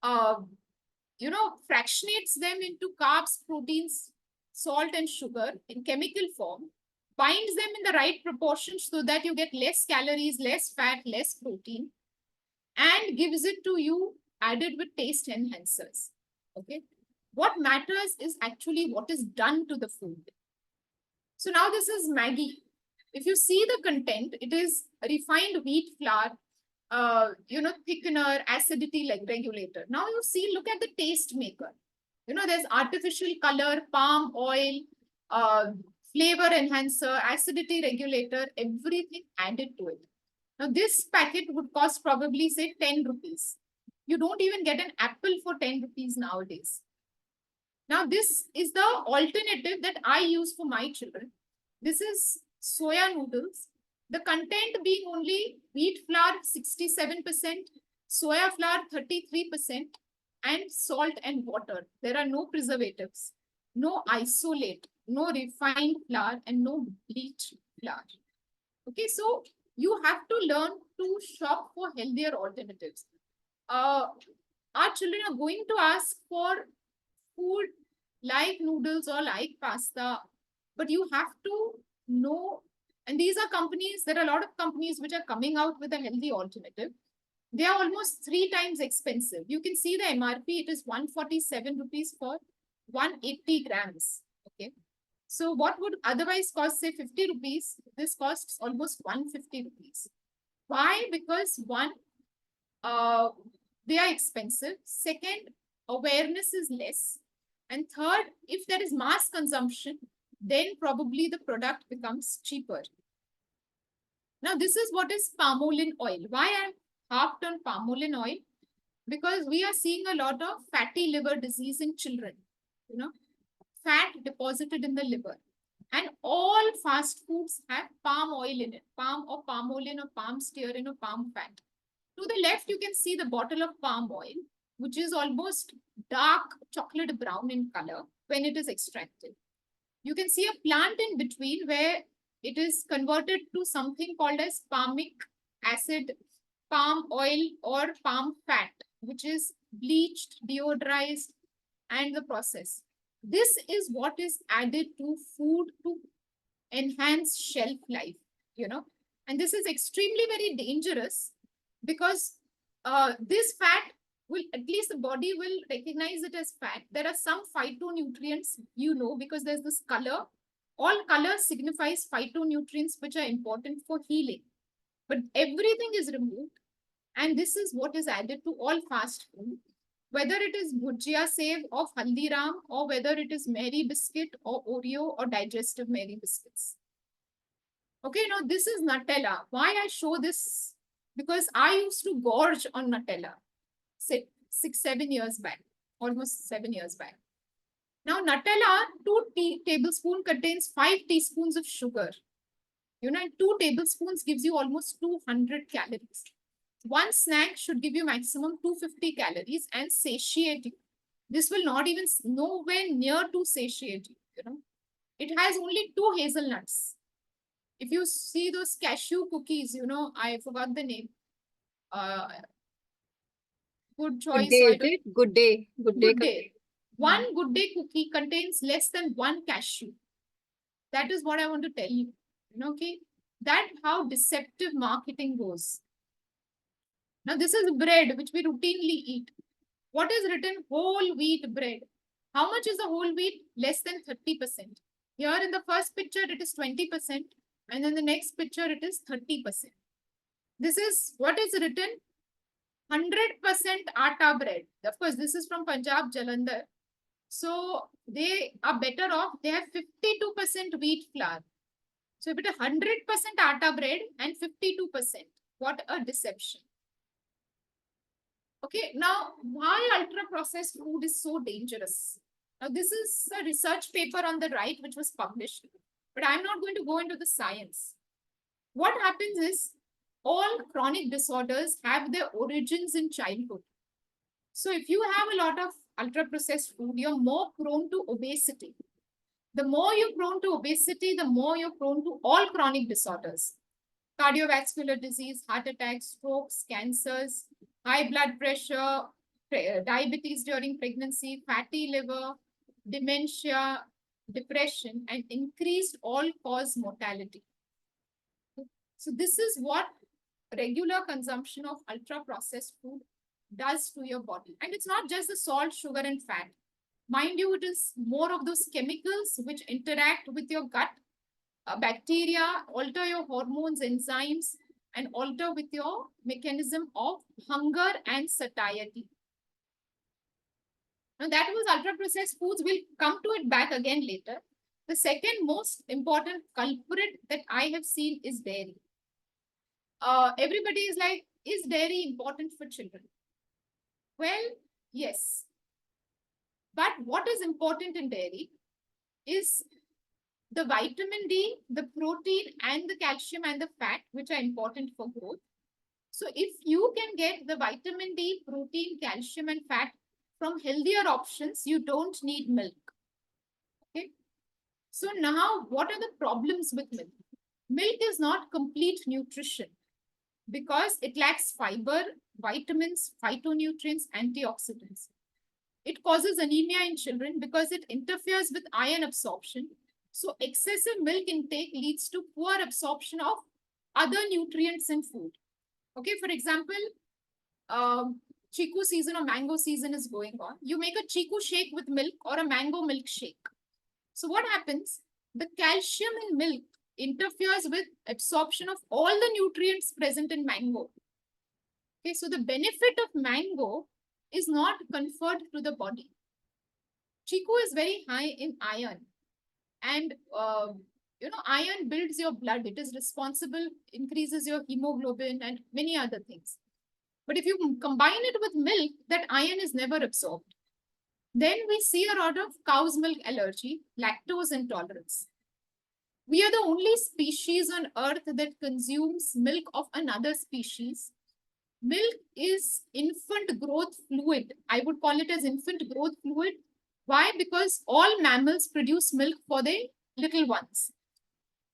fractionates them into carbs, proteins, salt, and sugar in chemical form, binds them in the right proportions so that you get less calories, less fat, less protein, and gives it to you added with taste enhancers. Okay. What matters is actually what is done to the food. So now this is Maggi. If you see the content, it is refined wheat flour, thickener, acidity like regulator. Now you see, look at the taste maker. There's artificial color, palm oil, flavor enhancer, acidity regulator, everything added to it. Now this packet would cost probably say 10 rupees. You don't even get an apple for 10 rupees nowadays. Now this is the alternative that I use for my children. This is soya noodles. The content being only wheat flour 67%, soya flour 33%, and salt and water. There are no preservatives, no isolate, no refined flour, and no bleached flour. Okay, so you have to learn to shop for healthier alternatives. Our children are going to ask for food like noodles or like pasta, but you have to know, and these are companies, there are a lot of companies which are coming out with a healthy alternative. They are almost 3 times expensive. You can see the MRP, it is 147 rupees for 180 grams. Okay. So what would otherwise cost, say, 50 rupees, this costs almost 150 rupees. Why? Because one, they are expensive. Second, awareness is less. And third, if there is mass consumption, then probably the product becomes cheaper. Now, this is what is palmolin oil. Why I'm harped on palmolin oil? Because we are seeing a lot of fatty liver disease in children. Fat deposited in the liver. And all fast foods have palm oil in it, palm or palmolin or palm stearin or palm fat. To the left, you can see the bottle of palm oil, which is almost dark chocolate brown in color when it is extracted. You can see a plant in between where it is converted to something called as palmic acid, palm oil, or palm fat, which is bleached, deodorized, and the process. This is what is added to food to enhance shelf life, and this is extremely very dangerous because this fat will, at least the body will recognize it as fat. There are some phytonutrients, because there's this color. All color signifies phytonutrients which are important for healing. But everything is removed, and this is what is added to all fast food, whether it is Bhujia Save of Haldiram, or whether it is Mary Biscuit or Oreo or digestive Mary Biscuits. Okay, now this is Nutella. Why I show this? Because I used to gorge on Nutella 6-7 years back, almost 7 years back. Now Nutella, 2 tablespoons contains 5 teaspoons of sugar. And 2 tablespoons gives you almost 200 calories. One snack should give you maximum 250 calories and satiate you. This will not even nowhere near to satiate you. It has only 2 hazelnuts. If you see those cashew cookies, I forgot the name. Good choice. Good day, is it? Good day. Good day. One good day cookie contains less than 1 cashew. That is what I want to tell you. Okay, that's how deceptive marketing goes. Now, this is bread which we routinely eat. What is written? Whole wheat bread. How much is the whole wheat? Less than 30%. Here in the first picture, it is 20%. And then the next picture, it is 30%. This is what is written. 100% atta bread. Of course, this is from Punjab, Jalandhar. So they are better off. They have 52% wheat flour. So if it is 100% atta bread and 52%, what a deception. Okay, now why ultra processed food is so dangerous? Now this is a research paper on the right which was published, but I'm not going to go into the science. What happens is all chronic disorders have their origins in childhood. So if you have a lot of ultra processed food, you're more prone to obesity. The more you're prone to obesity, the more you're prone to all chronic disorders. Cardiovascular disease, heart attacks, strokes, cancers, high blood pressure, diabetes during pregnancy, fatty liver, dementia, depression, and increased all-cause mortality. So this is what regular consumption of ultra-processed food does to your body. And it's not just the salt, sugar, and fat. Mind you, it is more of those chemicals which interact with your gut, bacteria, alter your hormones, enzymes, and alter with your mechanism of hunger and satiety. Now that was ultra-processed foods. We'll come to it back again later. The second most important culprit that I have seen is dairy. Everybody is like, is dairy important for children? Well, yes. But what is important in dairy is the vitamin D, the protein, and the calcium and the fat, which are important for growth. So if you can get the vitamin D, protein, calcium, and fat from healthier options, you don't need milk. Okay. So now, what are the problems with milk? Milk is not complete nutrition because it lacks fiber, vitamins, phytonutrients, antioxidants. It causes anemia in children because it interferes with iron absorption. So excessive milk intake leads to poor absorption of other nutrients in food. Okay, for example, chiku season or mango season is going on. You make a chiku shake with milk or a mango milkshake. So what happens? The calcium in milk interferes with absorption of all the nutrients present in mango. Okay, so the benefit of mango is not conferred to the body. Chiku is very high in iron. And, iron builds your blood. It is responsible, increases your hemoglobin and many other things. But if you combine it with milk, that iron is never absorbed. Then we see a lot of cow's milk allergy, lactose intolerance. We are the only species on earth that consumes milk of another species. Milk is infant growth fluid. I would call it as infant growth fluid. Why? Because all mammals produce milk for their little ones.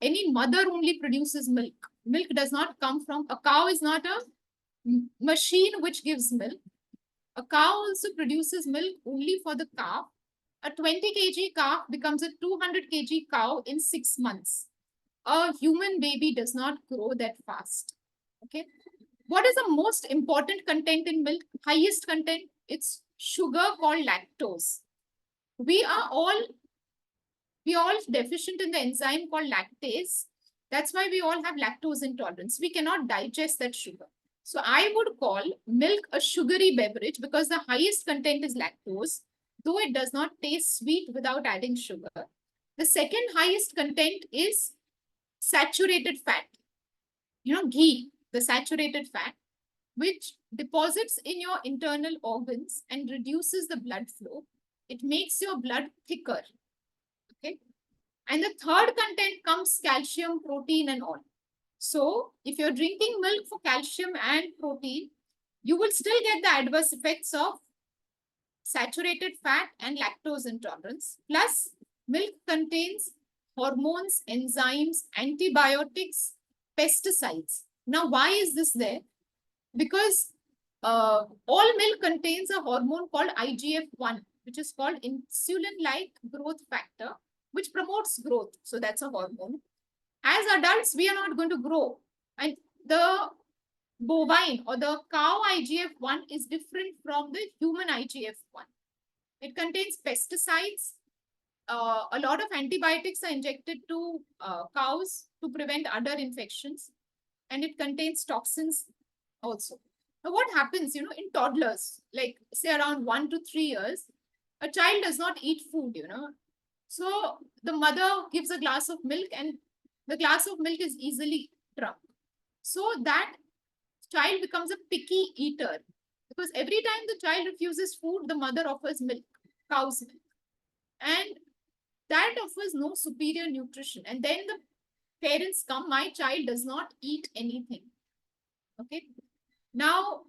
Any mother only produces milk. Milk does not come from, a cow is not a machine which gives milk. A cow also produces milk only for the calf. A 20 kg calf becomes a 200 kg cow in 6 months. A human baby does not grow that fast. Okay. What is the most important content in milk? Highest content? It's sugar called lactose. We are all deficient in the enzyme called lactase. That's why we all have lactose intolerance. We cannot digest that sugar. So I would call milk a sugary beverage because the highest content is lactose, though it does not taste sweet without adding sugar. The second highest content is saturated fat. Ghee, the saturated fat, which deposits in your internal organs and reduces the blood flow. It makes your blood thicker. Okay. And the third content comes calcium, protein, and all. So if you're drinking milk for calcium and protein, you will still get the adverse effects of saturated fat and lactose intolerance. Plus, milk contains hormones, enzymes, antibiotics, pesticides. Now, why is this there? Because all milk contains a hormone called IGF-1, which is called insulin-like growth factor, which promotes growth. So that's a hormone. As adults, we are not going to grow. And the bovine or the cow IGF-1 is different from the human IGF-1. It contains pesticides. A lot of antibiotics are injected to cows to prevent udder infections, and it contains toxins also. Now, what happens, in toddlers, like say around 1 to 3 years, a child does not eat food, So the mother gives a glass of milk, and the glass of milk is easily drunk. So that child becomes a picky eater, because every time the child refuses food, the mother offers milk, cow's milk. And that offers no superior nutrition. And then the parents come, my child does not eat anything. Okay. Now,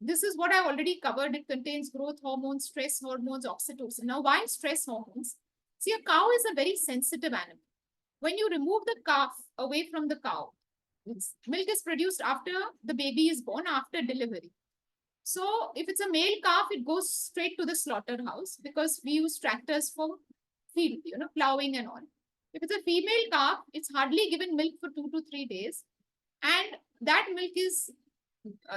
this is what I've already covered. It contains growth hormones, stress hormones, oxytocin. Now, why stress hormones? See, a cow is a very sensitive animal. When you remove the calf away from the cow, milk is produced after the baby is born, after delivery. So if it's a male calf, it goes straight to the slaughterhouse, because we use tractors for field, plowing and all. If it's a female calf, it's hardly given milk for 2 to 3 days. And that milk is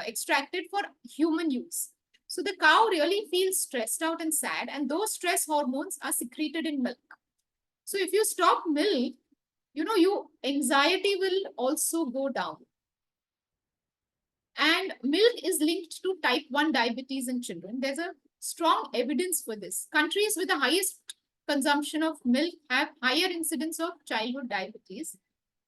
extracted for human use. So the cow really feels stressed out and sad, and those stress hormones are secreted in milk. So if you stop milk, your anxiety will also go down. And milk is linked to type 1 diabetes in children. There's a strong evidence for this. Countries with the highest consumption of milk have higher incidence of childhood diabetes.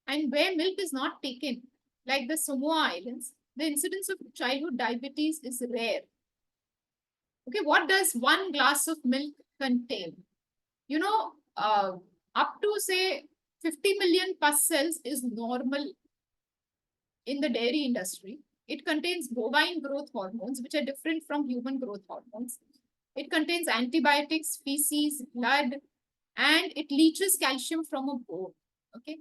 And where milk is not taken, like the Samoa Islands, the incidence of childhood diabetes is rare. Okay, what does 1 glass of milk contain? Up to say 50 million pus cells is normal in the dairy industry. It contains bovine growth hormones, which are different from human growth hormones. It contains antibiotics, feces, blood, and it leaches calcium from a bone. Okay.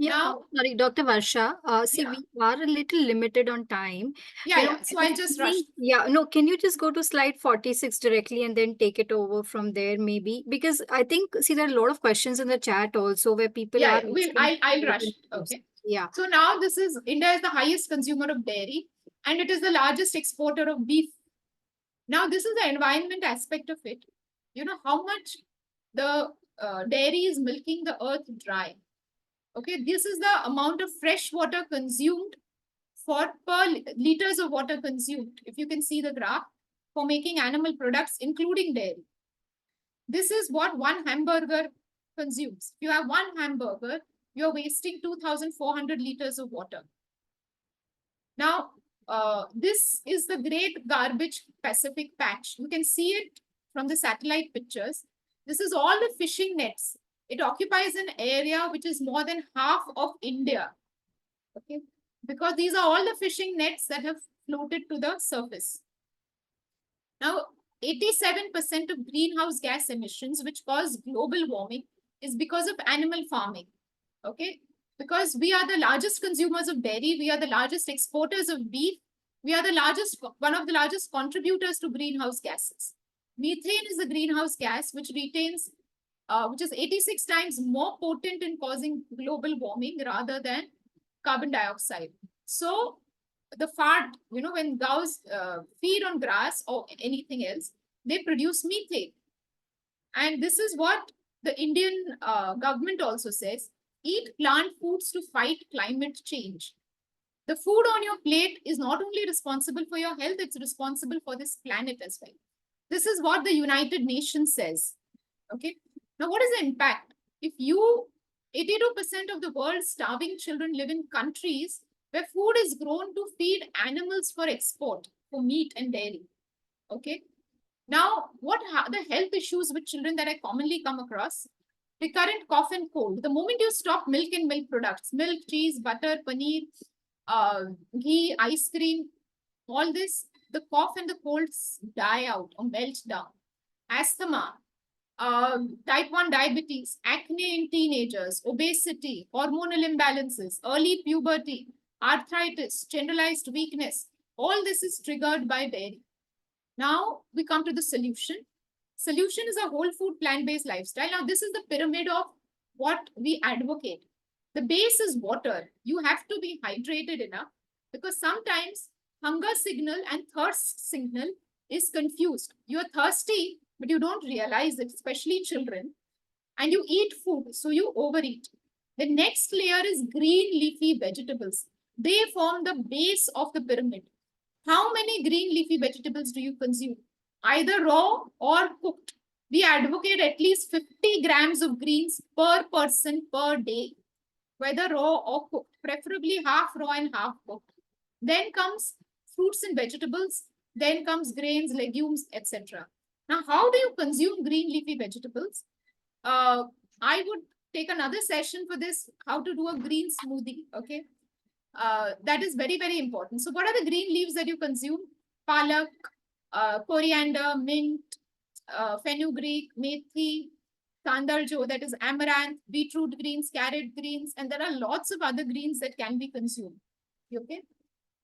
Yeah, Now, sorry, Dr. Varsha. See, yeah. we are a little limited on time. Yeah. So I just rushed. Yeah, no, can you just go to slide 46 directly and then take it over from there, maybe? Because I think, see, there are a lot of questions in the chat also where people are. I'll rush. Okay. Yeah. So now India is the highest consumer of dairy, and it is the largest exporter of beef. Now, this is the environment aspect of it. How much the dairy is milking the earth dry. Okay, this is the amount of fresh water consumed per liters of water consumed. If you can see the graph, for making animal products, including dairy. This is what 1 hamburger consumes. If you have 1 hamburger, you're wasting 2,400 liters of water. Now, this is the Great Garbage Pacific Patch. You can see it from the satellite pictures. This is all the fishing nets. It occupies an area which is more than half of India. Okay, because these are all the fishing nets that have floated to the surface. Now, 87% of greenhouse gas emissions, which cause global warming, is because of animal farming. Okay, because we are the largest consumers of dairy, we are the largest exporters of beef, we are one of the largest contributors to greenhouse gases. Methane is a greenhouse gas which is 86 times more potent in causing global warming rather than carbon dioxide. So the fart, when cows feed on grass or anything else, they produce methane. And this is what the Indian government also says: eat plant foods to fight climate change. The food on your plate is not only responsible for your health, it's responsible for this planet as well. This is what the United Nations says. Okay. Now, what is the impact? If 82% of the world's starving children live in countries where food is grown to feed animals for export, for meat and dairy. Okay. Now, what are the health issues with children that I commonly come across? Recurrent cough and cold. The moment you stop milk and milk products, milk, cheese, butter, paneer, ghee, ice cream, all this, the cough and the colds die out or melt down. Asthma, type 1 diabetes, acne in teenagers, obesity, hormonal imbalances, early puberty, arthritis, generalized weakness. All this is triggered by dairy. Now we come to the solution. Solution is a whole food plant-based lifestyle. Now this is the pyramid of what we advocate. The base is water. You have to be hydrated enough. Because sometimes hunger signal and thirst signal is confused. You're thirsty, but you don't realize it, especially children. And you eat food, so you overeat. The next layer is green leafy vegetables. They form the base of the pyramid. How many green leafy vegetables do you consume? Either raw or cooked. We advocate at least 50 grams of greens per person per day, whether raw or cooked, preferably half raw and half cooked. Then comes fruits and vegetables, then comes grains, legumes, etc. Now, how do you consume green leafy vegetables? I would take another session for this, how to do a green smoothie, okay? That is very, very important. So what are the green leaves that you consume? Palak, coriander, mint, fenugreek, methi, tandarjo, that is amaranth, beetroot greens, carrot greens, and there are lots of other greens that can be consumed. Okay.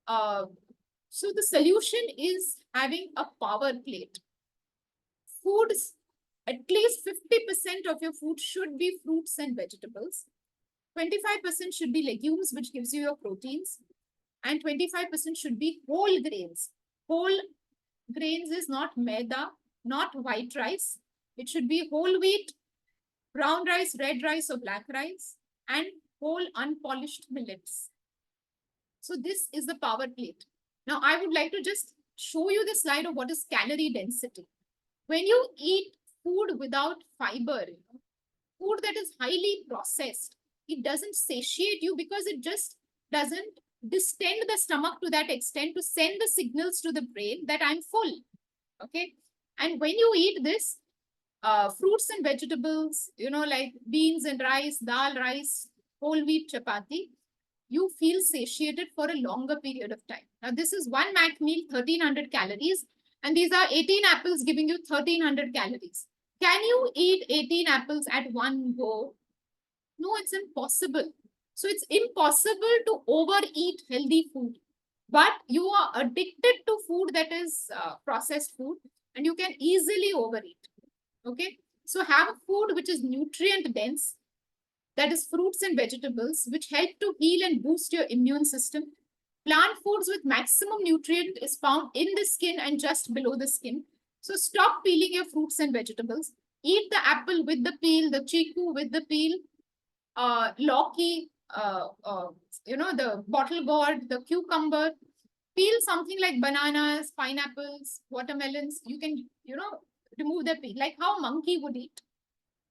So the solution is having a power plate. Foods, at least 50% of your food should be fruits and vegetables. 25% should be legumes, which gives you your proteins. And 25% should be whole grains. Whole grains is not maida, not white rice. It should be whole wheat, brown rice, red rice, or black rice, and whole unpolished millets. So this is the power plate. Now, I would like to just show you the slide of what is calorie density. When you eat food without fiber, food that is highly processed, it doesn't satiate you because it just doesn't distend the stomach to that extent to send the signals to the brain that I'm full. Okay. And when you eat this, fruits and vegetables, like beans and rice, dal, rice, whole wheat chapati, you feel satiated for a longer period of time. Now, this is one MAC meal, 1300 calories, and these are 18 apples giving you 1300 calories. Can you eat 18 apples at one go? No, it's impossible. So it's impossible to overeat healthy food, but you are addicted to food that is processed food, and you can easily overeat. Okay, so have a food which is nutrient dense, that is fruits and vegetables, which help to heal and boost your immune system. Plant foods with maximum nutrient is found in the skin and just below the skin. So stop peeling your fruits and vegetables. Eat the apple with the peel, the chiku with the peel, lauki, the bottle gourd, the cucumber. Peel something like bananas, pineapples, watermelons. You can, remove the peel, like how a monkey would eat.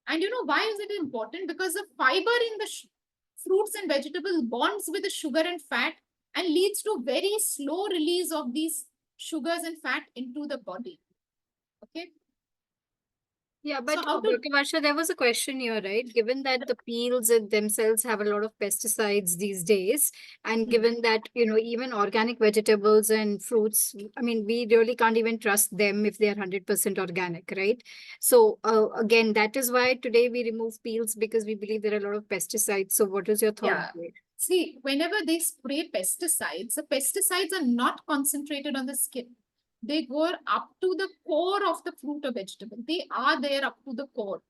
And why is it important? Because the fiber in the fruits and vegetables bonds with the sugar and fat and leads to very slow release of these sugars and fat into the body. Okay. Yeah, but So how to Dr. Varsha, there was a question here, right? Given that the peels in themselves have a lot of pesticides these days, and given that, even organic vegetables and fruits, I mean, we really can't even trust them if they are 100% organic, right? So again, that is why today we remove peels, because we believe there are a lot of pesticides. So what is your thought? Yeah. See, whenever they spray pesticides, the pesticides are not concentrated on the skin. They go up to the core of the fruit or vegetable. They are there up to the core.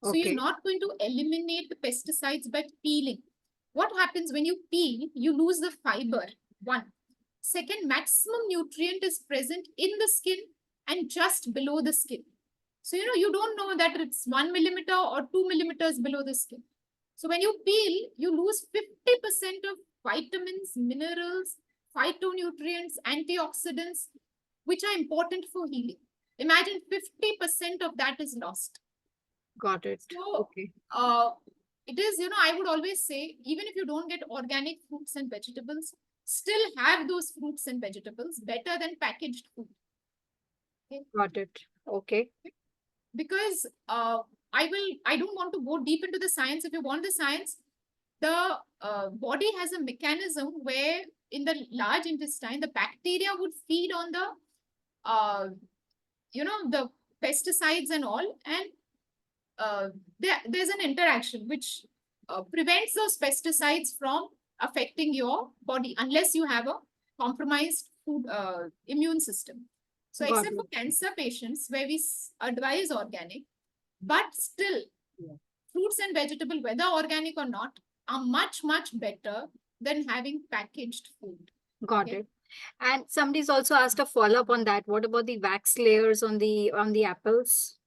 So Okay. you're not going to eliminate the pesticides by peeling. What happens when you peel? You lose the fiber. One. Second, maximum nutrient is present in the skin and just below the skin. So, you don't know that it's 1 millimeter or 2 millimeters below the skin. So when you peel, you lose 50% of vitamins, minerals, phytonutrients, antioxidants, which are important for healing. Imagine 50% of that is lost. Got it. So, okay. It is, I would always say, even if you don't get organic fruits and vegetables, still have those fruits and vegetables better than packaged food. Okay. Got it. Okay. Because I don't want to go deep into the science. If you want the science, the body has a mechanism where in the large intestine, the bacteria would feed on the, the pesticides and all. And there's an interaction which prevents those pesticides from affecting your body unless you have a compromised food immune system. So Got except for cancer patients where we advise organic, but still fruits and vegetable, whether organic or not, are much, much better than having packaged food. Got Okay. it. And somebody's also asked a follow-up on that. What about the wax layers on the apples?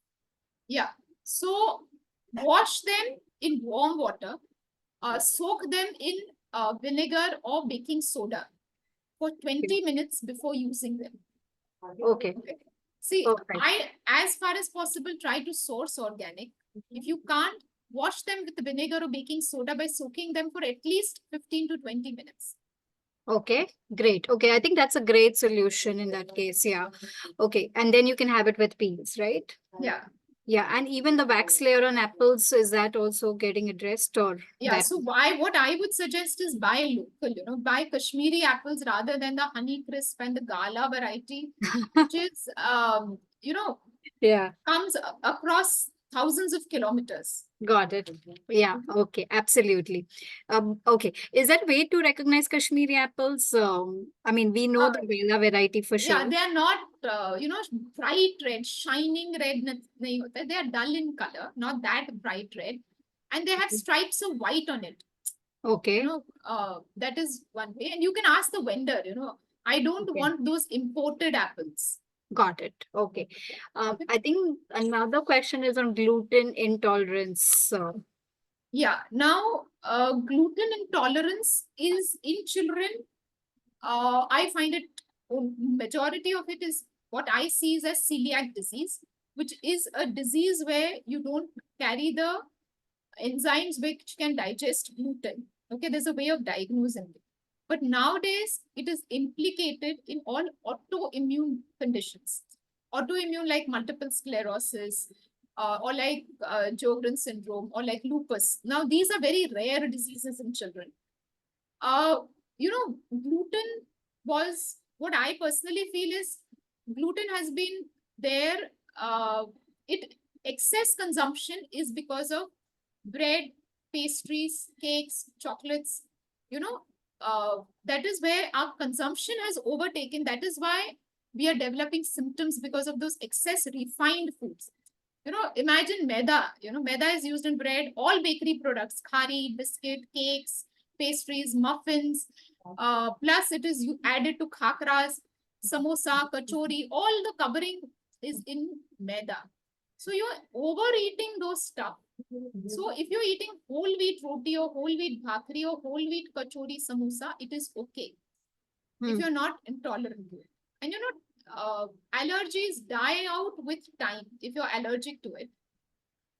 Yeah. So wash them in warm water, soak them in vinegar or baking soda for 20 minutes before using them. Okay, Okay. See, perfect. as far as possible, try to source organic. If you can't, wash them with vinegar or baking soda by soaking them for at least 15 to 20 minutes. Okay, great. Okay, I think that's a great solution in that case. Yeah. Okay, and then you can have it with peels, right? Yeah. Yeah, and even the wax layer on apples, is that also getting addressed or Yeah. that? So what I would suggest is buy local, buy Kashmiri apples rather than the Honey Crisp and the Gala variety, which is, Yeah, comes across thousands of kilometers. got it. Yeah, okay, absolutely. Okay, is that way to recognize Kashmiri apples? I mean, we know Uh, the Vela variety for Yeah, sure. they are not, bright red, shining red. Nahi hota. They are dull in color, not that bright red. And they have stripes of white on it. Okay, That is one way. And you can ask the vendor, I don't okay, want those imported apples. got it. Okay. I think another question is on gluten intolerance. Yeah. Now, gluten intolerance is in children. I find it, majority of it is what I see is as celiac disease, which is a disease where you don't carry the enzymes which can digest gluten. Okay, there's a way of diagnosing it. But nowadays, it is implicated in all autoimmune conditions. Autoimmune like multiple sclerosis, or like Sjogren's syndrome, or like lupus. Now, these are very rare diseases in children. Uh, Gluten was what I personally feel is gluten has been there. It excess consumption is because of bread, pastries, cakes, chocolates. That is where our consumption has overtaken. That is why we are developing symptoms because of those excess refined foods. Imagine maida. Maida is used in bread, all bakery products, khari, biscuit, cakes, pastries, muffins. Plus, it is added to khakras, samosa, kachori. All the covering is in maida. So you're overeating those stuff. So if you're eating whole wheat roti or whole wheat bhakri or whole wheat kachori, samosa, it is okay if you're not intolerant to it. And allergies die out with time if you're allergic to it,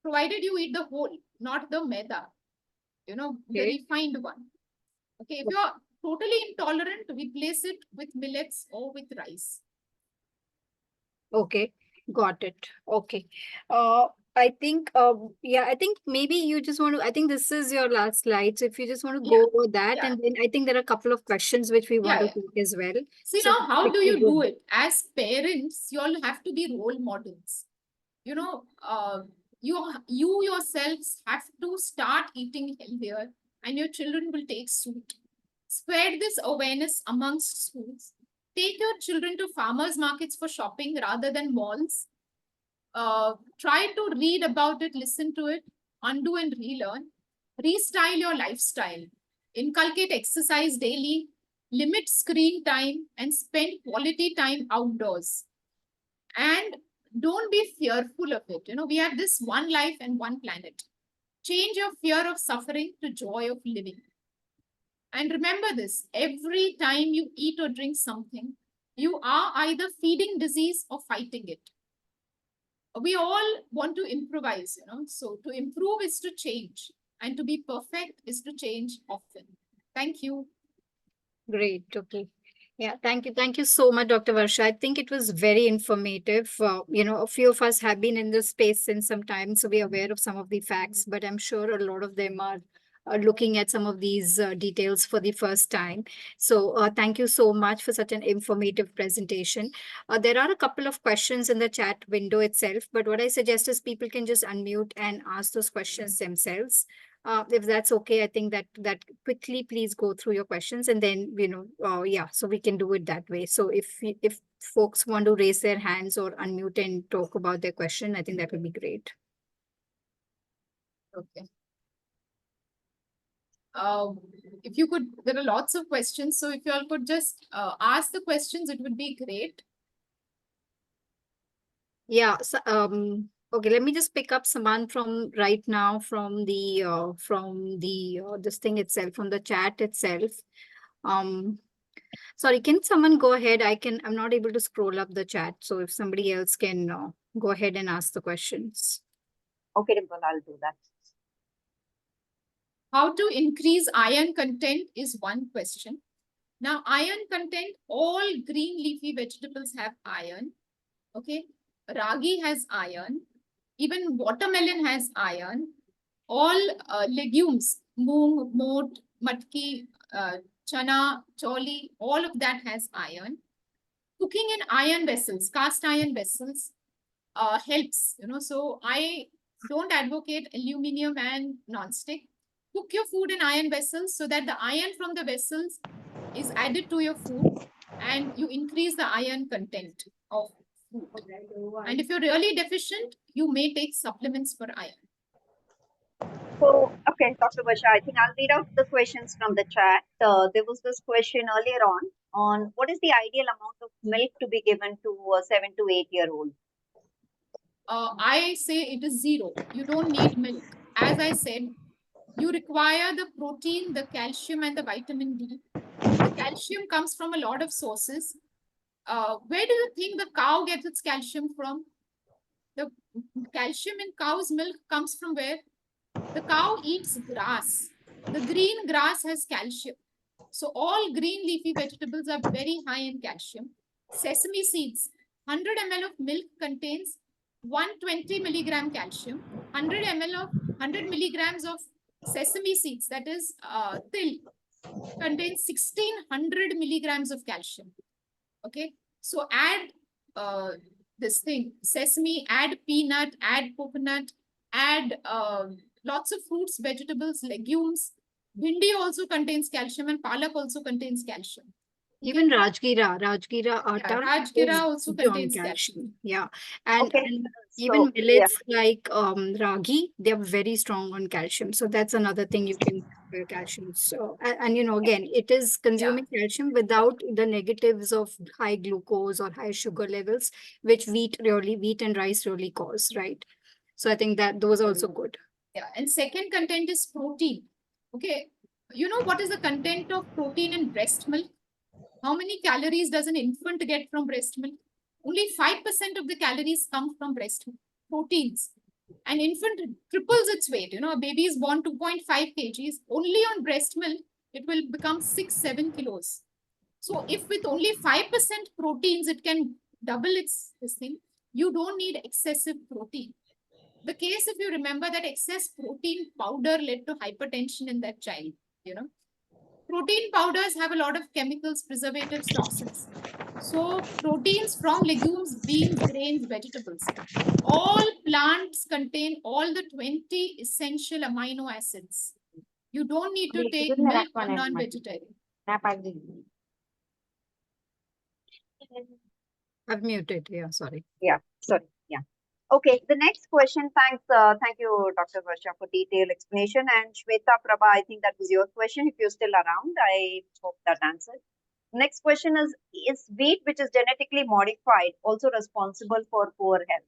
provided you eat the whole, not the maida, the Okay. refined one. Okay, if you're totally intolerant, replace it with millets or with rice. Okay, got it. Okay. I think, yeah, I think maybe you just want to, I think this is your last slide. So if you just want to Yeah, go over that, yeah, and then I think there are a couple of questions which we want yeah, to yeah. take as well. See, So now, how do quickly you go. do it? As parents, you all have to be role models. You know, uh, you yourselves have to start eating healthier, and your children will take suit. Spread this awareness amongst schools. Take your children to farmers markets for shopping rather than malls. Try to read about it, listen to it, undo and relearn. Restyle your lifestyle. Inculcate exercise daily. Limit screen time and spend quality time outdoors. And don't be fearful of it. We have this one life and one planet. Change your fear of suffering to joy of living. And remember this, every time you eat or drink something, you are either feeding disease or fighting it. We all want to improvise, So to improve is to change, and to be perfect is to change often. Thank you. Great. Okay. Yeah, thank you. Thank you so much, Dr. Varsha. I think it was very informative. A few of us have been in this space since some time, so we're aware of some of the facts, but I'm sure a lot of them are looking at some of these details for the first time. So thank you so much for such an informative presentation. There are a couple of questions in the chat window itself, but what I suggest is people can just unmute and ask those questions themselves. If that's okay, I think that quickly please go through your questions, and then yeah, so we can do it that way. So if folks want to raise their hands or unmute and talk about their question, I think that would be great. Okay. if you could, there are lots of questions. So if you all could just ask the questions, it would be great. Yeah. So, okay, let me just pick up someone from right now from the this thing itself, from the chat itself. Sorry, can someone go ahead? I'm not able to scroll up the chat. So if somebody else can go ahead and ask the questions. Okay, Dimple, I'll do that. How to increase iron content is one question. Now, iron content, all green leafy vegetables have iron. Okay. Ragi has iron. Even watermelon has iron. All legumes, moong, moat, matki, chana, choli, all of that has iron. Cooking in iron vessels, cast iron vessels, helps, so I don't advocate aluminum and non-stick. Cook your food in iron vessels so that the iron from the vessels is added to your food and you increase the iron content of food. And if you're really deficient, you may take supplements for iron. So, okay, Dr. Varsha, I think I'll read out the questions from the chat. There was this question earlier on what is the ideal amount of milk to be given to a 7 to 8-year-old? I say it is 0. You don't need milk. As I said, you require the protein, the calcium, and the vitamin D. The calcium comes from a lot of sources. Where do you think the cow gets its calcium from? The calcium in cow's milk comes from where? The cow eats grass. The green grass has calcium. So all green leafy vegetables are very high in calcium. Sesame seeds, 100 ml of milk contains 120 milligram calcium. 100 milligrams of sesame seeds, that is till, contains 1600 milligrams of calcium. Okay, so add this thing, sesame, add peanut, add coconut, add lots of fruits, vegetables, legumes. Bhindi also contains calcium and palak also contains calcium. Even Rajgira atta Rajgira is also good on contains calcium. Yeah. And, Okay, and so, even millets like ragi, they're very strong on calcium. So that's another thing you can for calcium. So and again, it is consuming calcium without the negatives of high glucose or high sugar levels, which wheat and rice really cause, right? So I think that those are also good. Yeah, and second content is protein. Okay, you know what is the content of protein in breast milk? How many calories does an infant get from breast milk? Only 5% of the calories come from breast milk. Proteins. An infant triples its weight. A baby is born 2.5 kgs. Only on breast milk, it will become 6-7 kilos. So if with only 5% proteins, it can double this thing. You don't need excessive protein. The case, if you remember, that excess protein powder led to hypertension in that child, Protein powders have a lot of chemicals, preservatives, toxins. So proteins from legumes, beans, grains, vegetables. All plants contain all the 20 essential amino acids. You don't need to take milk or non-vegetarian. I've muted. Yeah, sorry. Yeah, sorry. Yeah. Okay, the next question, thank you, Dr. Varsha, for detailed explanation. And Shweta Prabha, I think that was your question. If you're still around, I hope that answered. Next question is wheat, which is genetically modified, also responsible for poor health?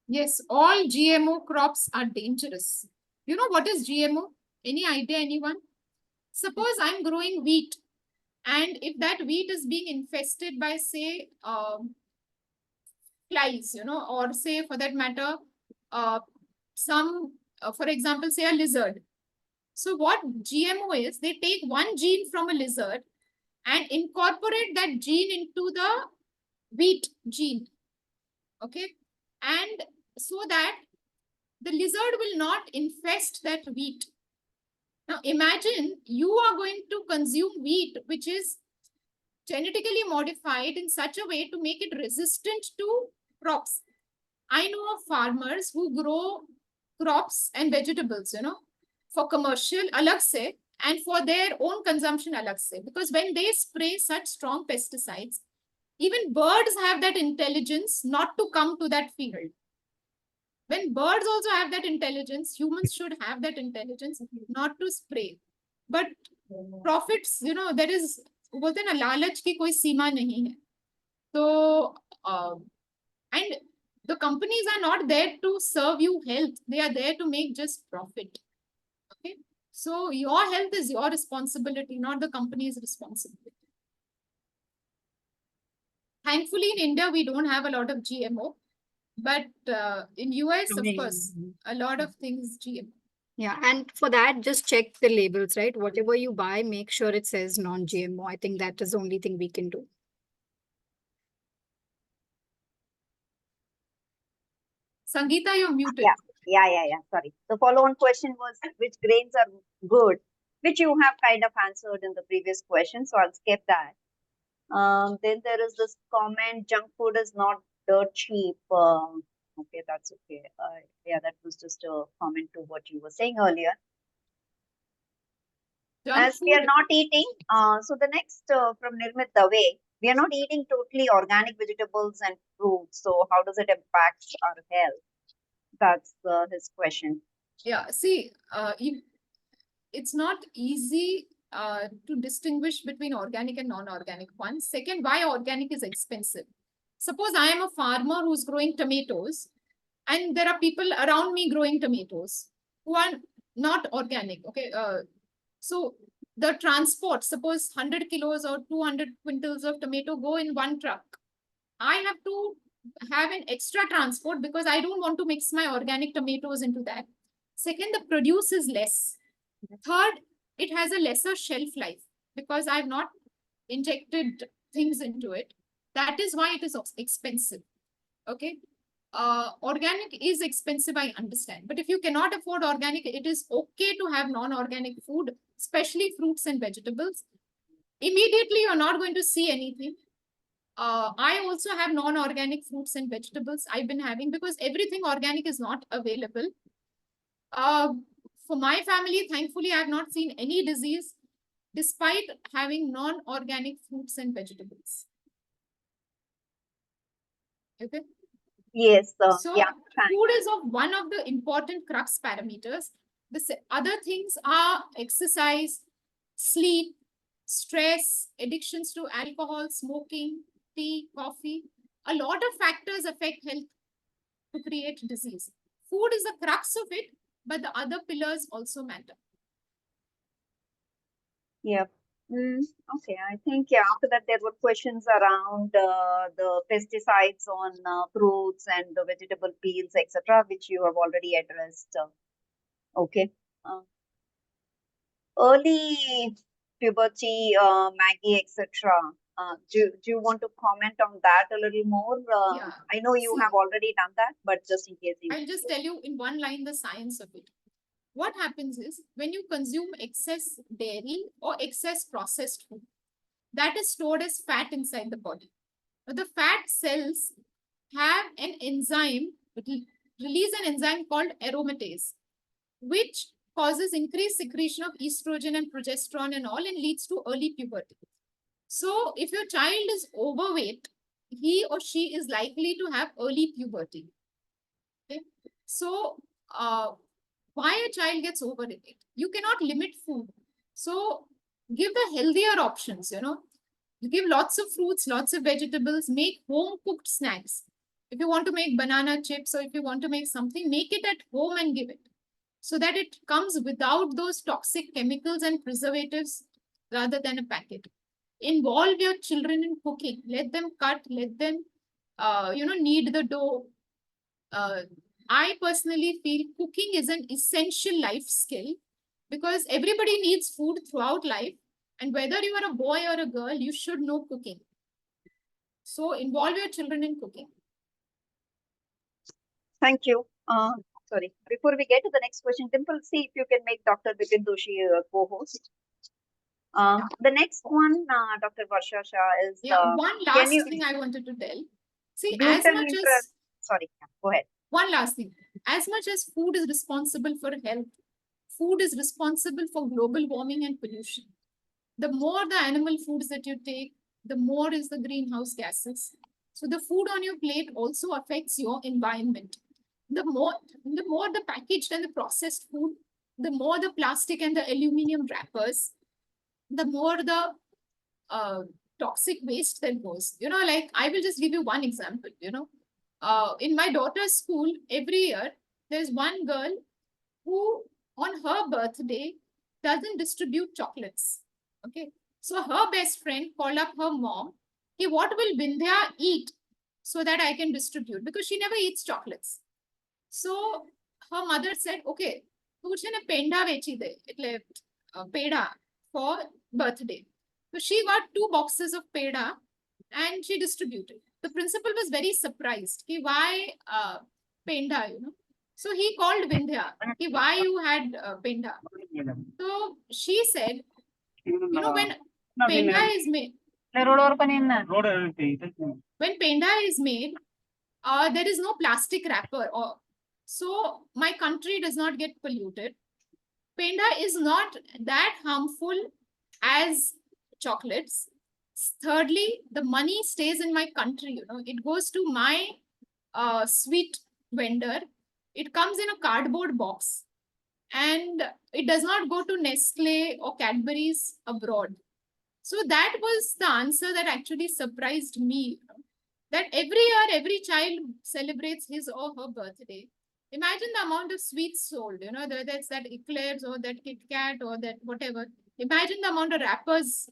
Yes, all GMO crops are dangerous. You know what is GMO? Any idea, anyone? Suppose I'm growing wheat, and if that wheat is being infested by, say, flies, or say, for that matter, for example, say a lizard. So what GMO is, they take one gene from a lizard and incorporate that gene into the wheat gene. Okay. And so that the lizard will not infest that wheat. Now imagine you are going to consume wheat, which is genetically modified in such a way to make it resistant to crops. I know of farmers who grow crops and vegetables, for commercial, alag se, and for their own consumption, alag se. Because when they spray such strong pesticides, even birds have that intelligence not to come to that field. When birds also have that intelligence, humans should have that intelligence not to spray. but profits, there is, बोलते हैं ना, लालच की कोई सीमा नहीं है. So, and the companies are not there to serve you health. They are there to make just profit. Okay. So your health is your responsibility, not the company's responsibility. Thankfully, in India, we don't have a lot of GMO, but in US, of course, a lot of things GMO. Yeah, and for that, just check the labels, right? Whatever you buy, make sure it says non-GMO. I think that is the only thing we can do. Sangeeta, you're muted. Yeah. Sorry. The follow-on question was which grains are good, which you have kind of answered in the previous question, so I'll skip that. Then there is this comment: junk food is not dirt cheap. Okay, that's okay. Yeah, that was just a comment to what you were saying earlier. As we are not eating, so the next from Nirmit Dave, we are not eating totally organic vegetables and fruits. So how does it impact our health? That's his question. Yeah, see, it's not easy to distinguish between organic and non-organic. One. Second, why organic is expensive. Suppose I am a farmer who's growing tomatoes, and there are people around me growing tomatoes who are not organic. Okay, so the transport, suppose 100 kilos or 200 quintals of tomato go in one truck. I have to have an extra transport because I don't want to mix my organic tomatoes into that. Second, the produce is less. Third, it has a lesser shelf life because I've not injected things into it. That is why it is expensive. Okay. Organic is expensive, I understand. But if you cannot afford organic, it is okay to have non-organic food, especially fruits and vegetables. Immediately, you're not going to see anything. I also have non-organic fruits and vegetables I've been having because everything organic is not available. For my family, thankfully, I have not seen any disease despite having non-organic fruits and vegetables. Okay. Yes. So yeah. food is one of the important crux parameters. The other things are exercise, sleep, stress, addictions to alcohol, smoking, tea, coffee. A lot of factors affect health to create disease. Food is the crux of it, but the other pillars also matter. Yep. Okay, I think after that there were questions around the pesticides on fruits and the vegetable peels, etc., which you have already addressed. Okay. Early puberty, Maggie, etc. Do you want to comment on that a little more? Yeah. I know you have already done that, but just in case. I'll just tell you in one line the science of it. What happens is when you consume excess dairy or excess processed food, that is stored as fat inside the body. But the fat cells have an enzyme, release an enzyme called aromatase, which causes increased secretion of estrogen and progesterone and all and leads to early puberty. So if your child is overweight, he or she is likely to have early puberty. Okay? So why a child gets overweight? You cannot limit food. So give the healthier options, You give lots of fruits, lots of vegetables, make home cooked snacks. If you want to make banana chips or if you want to make something, make it at home and give it so that it comes without those toxic chemicals and preservatives rather than a packet. Involve your children in cooking. Let them cut, let them, knead the dough. I personally feel cooking is an essential life skill because everybody needs food throughout life. And whether you are a boy or a girl, you should know cooking. So involve your children in cooking. Thank you. Sorry, before we get to the next question, Dimple, see if you can make Dr. Bipin Doshi a co-host. The next one, Dr. Varsha Shah is... one last thing I wanted to tell. See, as much as... Sorry, go ahead. One last thing. As much as food is responsible for health, food is responsible for global warming and pollution. The more the animal foods that you take, the more is the greenhouse gases. So the food on your plate also affects your environment. The more the packaged and the processed food, the more the plastic and the aluminum wrappers, the more the toxic waste that goes. Like I will just give you one example. In my daughter's school, every year there's one girl who on her birthday doesn't distribute chocolates. Okay. So her best friend called up her mom, "Hey, what will Vindhya eat so that I can distribute?" Because she never eats chocolates. So her mother said, "Okay, તું છે ને પેંડા વેચી દે, એટલે પેડા for birthday." So she got 2 boxes of peda and she distributed. The principal was very surprised. Why penda, So he called Vindhya. Why you had penda? So she said, when penda is made, there is no plastic wrapper, so my country does not get polluted. Penda is not that harmful as chocolates. Thirdly, the money stays in my country. It goes to my sweet vendor. It comes in a cardboard box, and it does not go to Nestle or Cadbury's abroad. So that was the answer that actually surprised me. That every year, every child celebrates his or her birthday. Imagine the amount of sweets sold, that's that eclairs or that Kit Kat or that whatever. Imagine the amount of wrappers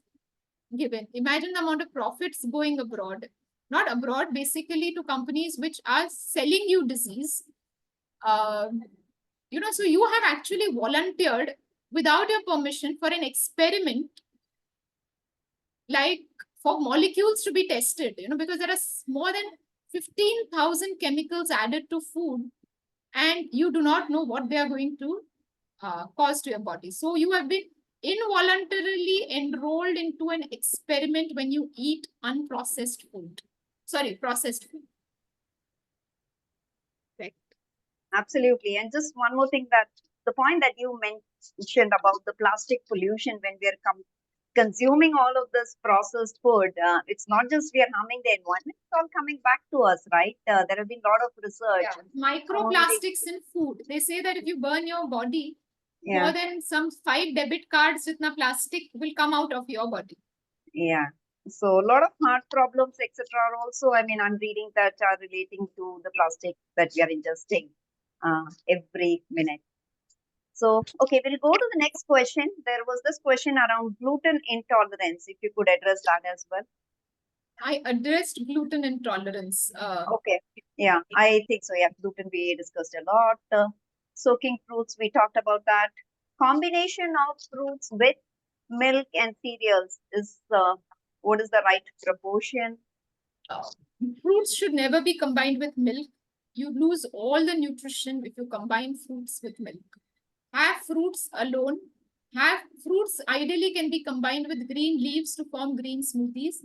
given. Imagine the amount of profits going abroad. Not abroad, basically to companies which are selling you disease. So you have actually volunteered without your permission for an experiment, like for molecules to be tested, because there are more than 15,000 chemicals added to food, and you do not know what they are going to cause to your body. So you have been involuntarily enrolled into an experiment when you eat unprocessed food. Sorry, processed food. Right. Absolutely. And just one more thing, that the point that you mentioned about the plastic pollution when we are consuming all of this processed food, it's not just we are harming the environment, it's all coming back to us, right? There have been a lot of research. Yeah. Microplastics in food. They say that if you burn your body, more than some 5 debit cards with plastic will come out of your body. Yeah. So a lot of heart problems, etc. are also, I'm reading that are relating to the plastic that we are ingesting every minute. So, okay, we'll go to the next question. There was this question around gluten intolerance. If you could address that as well. I addressed gluten intolerance. Okay. Yeah, I think so. Yeah, gluten we discussed a lot. Soaking fruits, we talked about that. Combination of fruits with milk and cereals is what is the right proportion? Fruits should never be combined with milk. You lose all the nutrition if you combine fruits with milk. Have fruits alone. Have fruits ideally can be combined with green leaves to form green smoothies.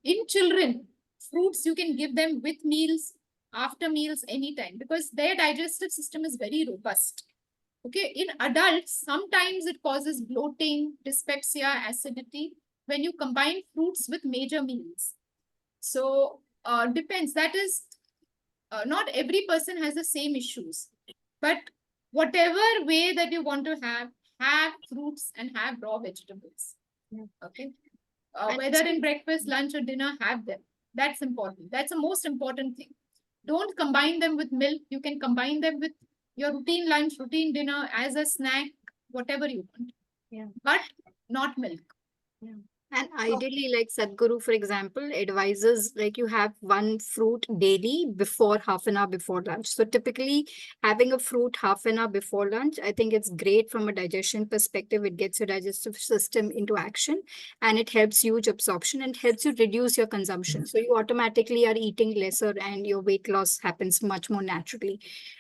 In children, fruits you can give them with meals, after meals, anytime, because their digestive system is very robust. Okay, in adults, sometimes it causes bloating, dyspepsia, acidity when you combine fruits with major meals. So depends. That is, not every person has the same issues, but whatever way that you want to have fruits and have raw vegetables. Okay. Whether in breakfast, lunch, or dinner, have them. That's important. That's the most important thing. Don't combine them with milk. You can combine them with your routine lunch, routine dinner, as a snack, whatever you want. Yeah. But not milk. Yeah. And ideally, like Sadhguru, for example, advises like you have one fruit daily before half an hour before lunch. So typically having a fruit half an hour before lunch, I think it's great from a digestion perspective. It gets your digestive system into action and it helps huge absorption and helps you reduce your consumption. So you automatically are eating lesser and your weight loss happens much more naturally.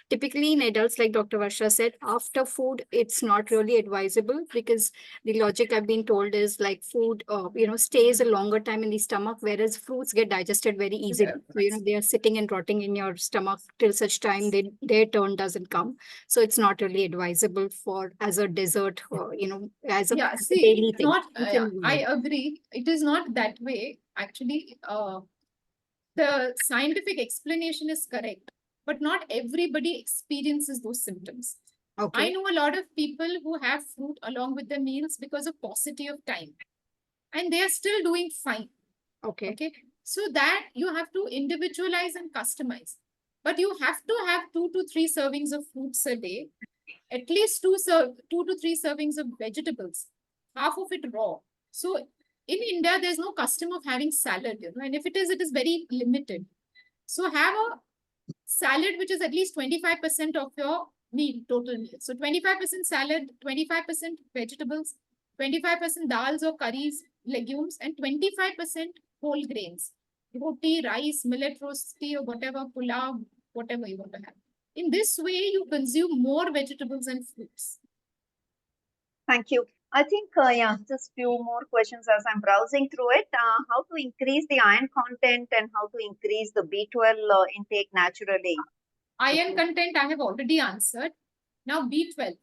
Typically in adults, like Dr. Varsha said, after food, it's not really advisable because the logic I've been told is like food, stays a longer time in the stomach, whereas fruits get digested very easily. So, they are sitting and rotting in your stomach till such time their turn doesn't come. So it's not really advisable as a dessert, as a daily thing. I agree. It is not that way. Actually, the scientific explanation is correct, but not everybody experiences those symptoms. I Okay. know a lot of people who have fruit along with their meals because of paucity of time, and they are still doing fine. Okay. Okay. So that you have to individualize and customize. But you have to have 2 to 3 servings of fruits a day, at least 2 to 3 servings of vegetables, half of it raw. So in India, there's no custom of having salad, and if it is very limited. So have a salad which is at least 25% of your meal, total meal. So 25% salad, 25% vegetables, 25% dals or curries, legumes, and 25% whole grains. Roti, rice, millet rosti, or whatever, pulao, whatever you want to have. In this way, you consume more vegetables and fruits. Thank you. I think, yeah, just few more questions as I'm browsing through it. How to increase the iron content and how to increase the B12 intake naturally? Iron content I have already answered. Now B12.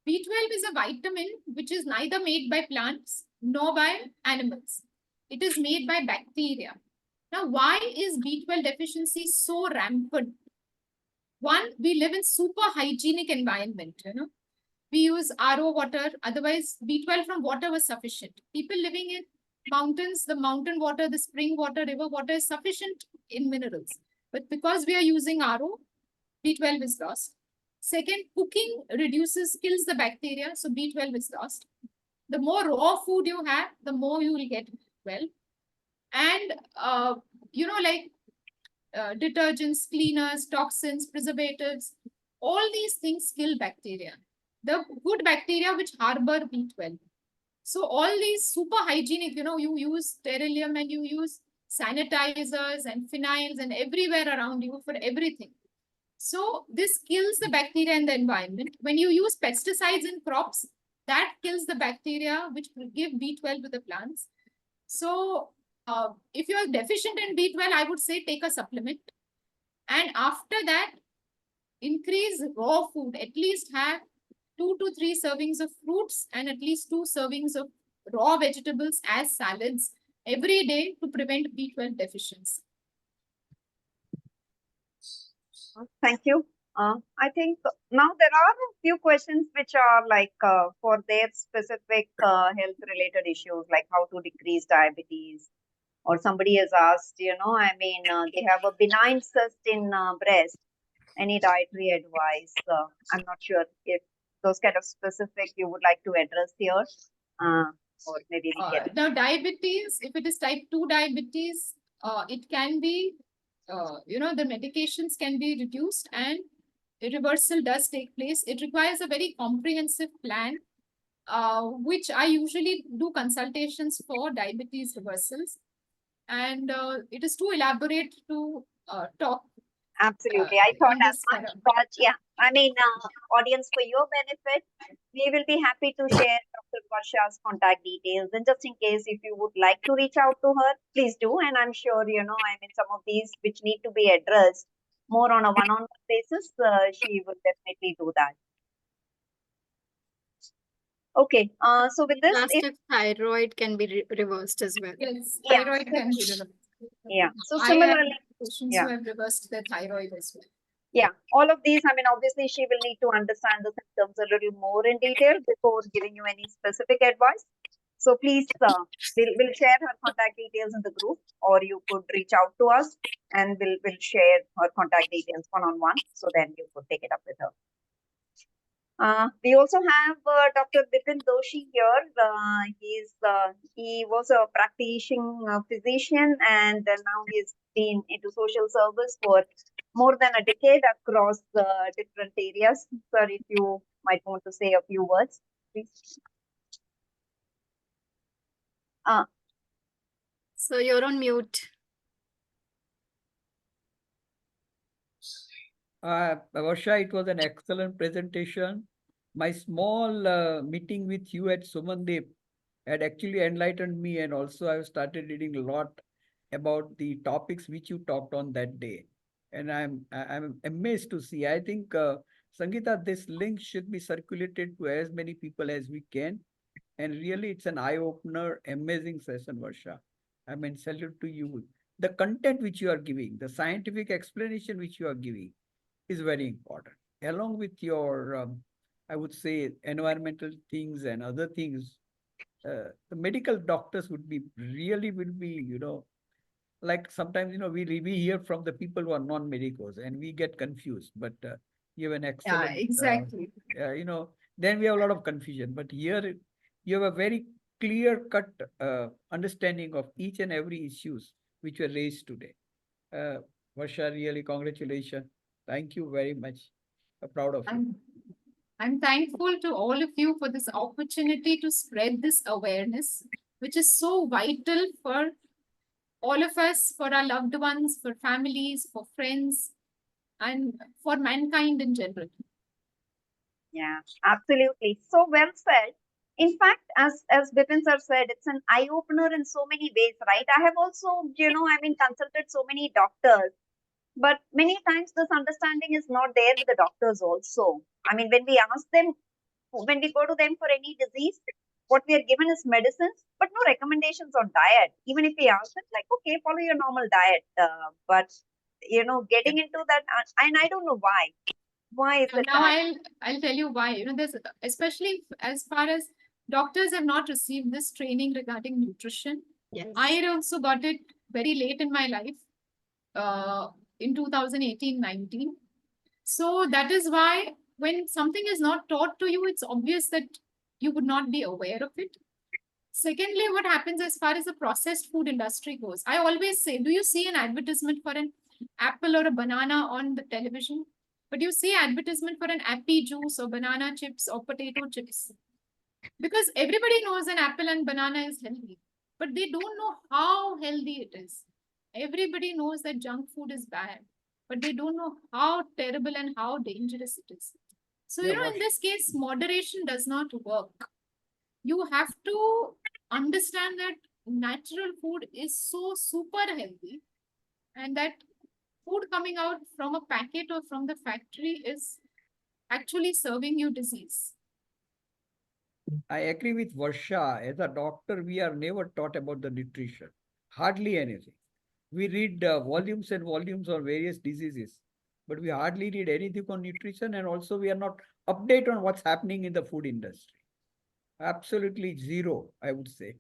B12 is a vitamin which is neither made by plants nor by animals. It is made by bacteria. Now, why is B12 deficiency so rampant? One, we live in super hygienic environment, We use RO water, otherwise B12 from water was sufficient. People living in mountains, the mountain water, the spring water, river water is sufficient in minerals. But because we are using RO, B12 is lost. Second, cooking kills the bacteria, so B12 is lost. The more raw food you have, the more you will get B12. And, like detergents, cleaners, toxins, preservatives, all these things kill bacteria. The good bacteria which harbor B12. So all these super hygienic, you use sterilium and you use sanitizers and phenyls and everywhere around you for everything. So this kills the bacteria in the environment. When you use pesticides in crops, that kills the bacteria which give B12 to the plants. So if you are deficient in B12, I would say take a supplement. And after that, increase raw food. At least have 2 to 3 servings of fruits and at least 2 servings of raw vegetables as salads every day to prevent B12 deficiency. Thank you. I think now there are a few questions which are like for their specific health related issues, like how to decrease diabetes. Or somebody has asked, they have a benign cyst in breast. Any dietary advice? I'm not sure if those kind of specific you would like to address here. Or maybe we can. Now, diabetes, if it is type 2 diabetes, it can be, the medications can be reduced and a reversal does take place. It requires a very comprehensive plan, which I usually do consultations for diabetes reversals. And it is too elaborate to talk. Absolutely. I thought as much, forum. but yeah, audience, for your benefit, we will be happy to share Dr. Varsha's contact details. And just in case if you would like to reach out to her, please do. And I'm sure, some of these which need to be addressed more on a one-on-one basis, she will definitely do that. Okay. So with this, Plastic thyroid can be reversed as well. Yes, Yeah. thyroid can be reversed. Yeah. So I similarly, have patients yeah. who have reversed their thyroid as well. Yeah, all of these, obviously she will need to understand the symptoms a little more in detail before giving you any specific advice. So please, we'll share her contact details in the group, or you could reach out to us and we'll share her contact details one-on-one. So then you could take it up with her. We also have Dr. Bipin Doshi here. He was a practicing physician and now he's been into social service for more than a decade across different areas. Sir, if you might want to say a few words, please. So you're on mute. Varsha, it was an excellent presentation. My small meeting with you at Sumandip had actually enlightened me, and also I've started reading a lot about the topics which you talked on that day. And I'm amazed to see. I think Sangeeta, this link should be circulated to as many people as we can. And really, it's an eye-opener, amazing session, Varsha. Salute to you. The content which you are giving, the scientific explanation which you are giving, is very important, along with your I would say, environmental things and other things, the medical doctors would be really will be, like sometimes, we hear from the people who are non-medicals and we get confused, but you have an Yeah, excellent, exactly. then we have a lot of confusion. But here you have a very clear-cut understanding of each and every issues which were raised today. Uh, Varsha, really congratulations. Thank you very much. I'm proud of you. I'm thankful to all of you for this opportunity to spread this awareness, which is so vital for all of us, for our loved ones, for families, for friends, and for mankind in general. Yeah, absolutely. So well said. In fact, as Bipin sir said, it's an eye opener in so many ways, right? I have also, consulted so many doctors, but many times this understanding is not there with the doctors also. I mean, when we ask them, when we go to them for any disease, what we are given is medicines, but no recommendations on diet. Even if we ask them, like, okay, follow your normal diet, but getting into that, and I don't know why. Why is it Now that? I'll tell you why. There's especially as far as doctors have not received this training regarding nutrition. Yes. I had also got it very late in my life, in 2018-19. So that is why when something is not taught to you, it's obvious that you would not be aware of it. Secondly, what happens as far as the processed food industry goes, I always say, do you see an advertisement for an apple or a banana on the television? But you see advertisement for an appy juice or banana chips or potato chips. Because everybody knows an apple and banana is healthy, but they don't know how healthy it is. Everybody knows that junk food is bad, but they don't know how terrible and how dangerous it is. So, Yeah, in this case, moderation does not work. You have to understand that natural food is so super healthy, and that food coming out from a packet or from the factory is actually serving you disease. I agree with Varsha. As a doctor, we are never taught about the nutrition, hardly anything. We read volumes and volumes on various diseases, but we hardly read anything on nutrition, and also we are not update on what's happening in the food industry. Absolutely zero, I would say.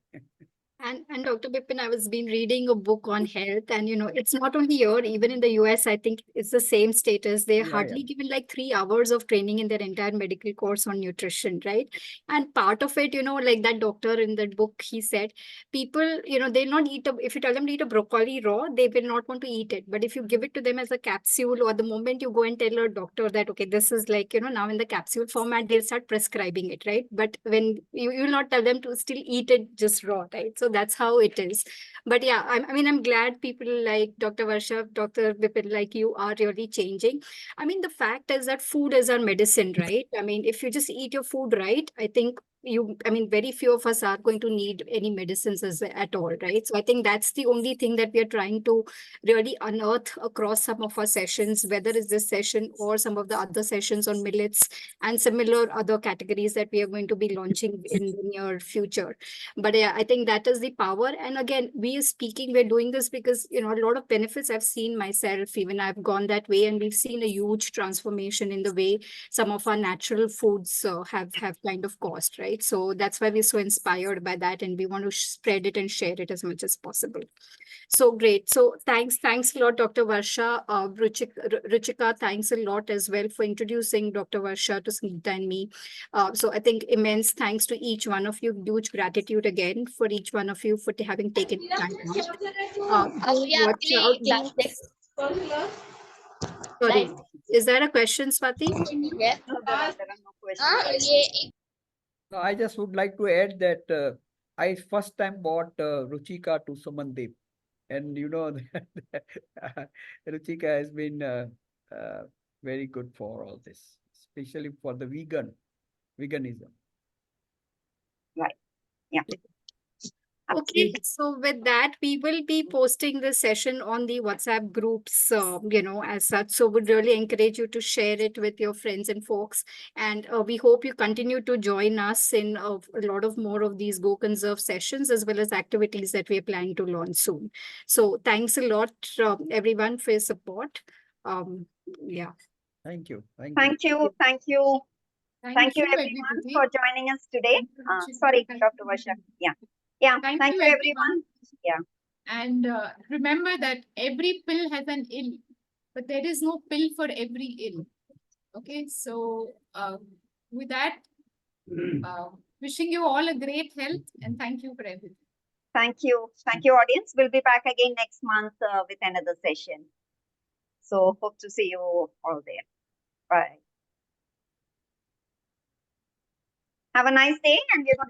And Dr. Bipin, I was been reading a book on health, and it's not only here, even in the US, I think it's the same status. They're Yeah, hardly yeah. given like 3 hours of training in their entire medical course on nutrition, right? And part of it, like that doctor in that book, he said, people, they'll not eat if you tell them to eat a broccoli raw, they will not want to eat it. But if you give it to them as a capsule, or the moment you go and tell a doctor that, okay, this is like, now in the capsule format, they'll start prescribing it, right? But when you will not tell them to still eat it just raw, right? So that's how it is. But yeah, I'm glad people like Dr. Varsha, Dr. Bipin, like you are really changing. I mean, the fact is that food is our medicine, right? I mean, if you just eat your food right, I think very few of us are going to need any medicines at all, right? So I think that's the only thing that we are trying to really unearth across some of our sessions, whether it's this session or some of the other sessions on millets and similar other categories that we are going to be launching in the near future. But yeah, I think that is the power. And again, we're doing this because a lot of benefits I've seen myself. Even I've gone that way, and we've seen a huge transformation in the way some of our natural foods have kind of caused, right? So that's why we're so inspired by that, and we want to spread it and share it as much as possible. So great. So thanks a lot, Dr. Varsha. Ruchika, thanks a lot as well for introducing Dr. Varsha to Smita and me. So I think immense thanks to each one of you. Huge gratitude again for each one of you for having taken time out. Do watch out. Sorry, is there a question, Swati? No, there are no questions. No, I just would like to add that I first time bought Ruchika to Sumandeep, and Ruchika has been very good for all this, especially for the veganism. Right. Yeah. Okay, Absolutely. so with that, we will be posting this session on the WhatsApp groups, as such. So would really encourage you to share it with your friends and folks. And we hope you continue to join us in a lot of more of these GOConserve sessions, as well as activities that we are planning to launch soon. So thanks a lot, everyone, for your support. Yeah. Thank you. Thank you. Thank you. Thank you. Thank you everyone for joining us today. Sorry, Dr. Varsha. Yeah. Thank Thank you, you everyone. Yeah. And remember that every pill has an ill, but there is no pill for every ill. Okay, so with that, wishing you all a great health and thank you for everything. Thank you. Thank you, audience. We'll be back again next month with another session. So hope to see you all there. Bye. Have a nice day, and we're going to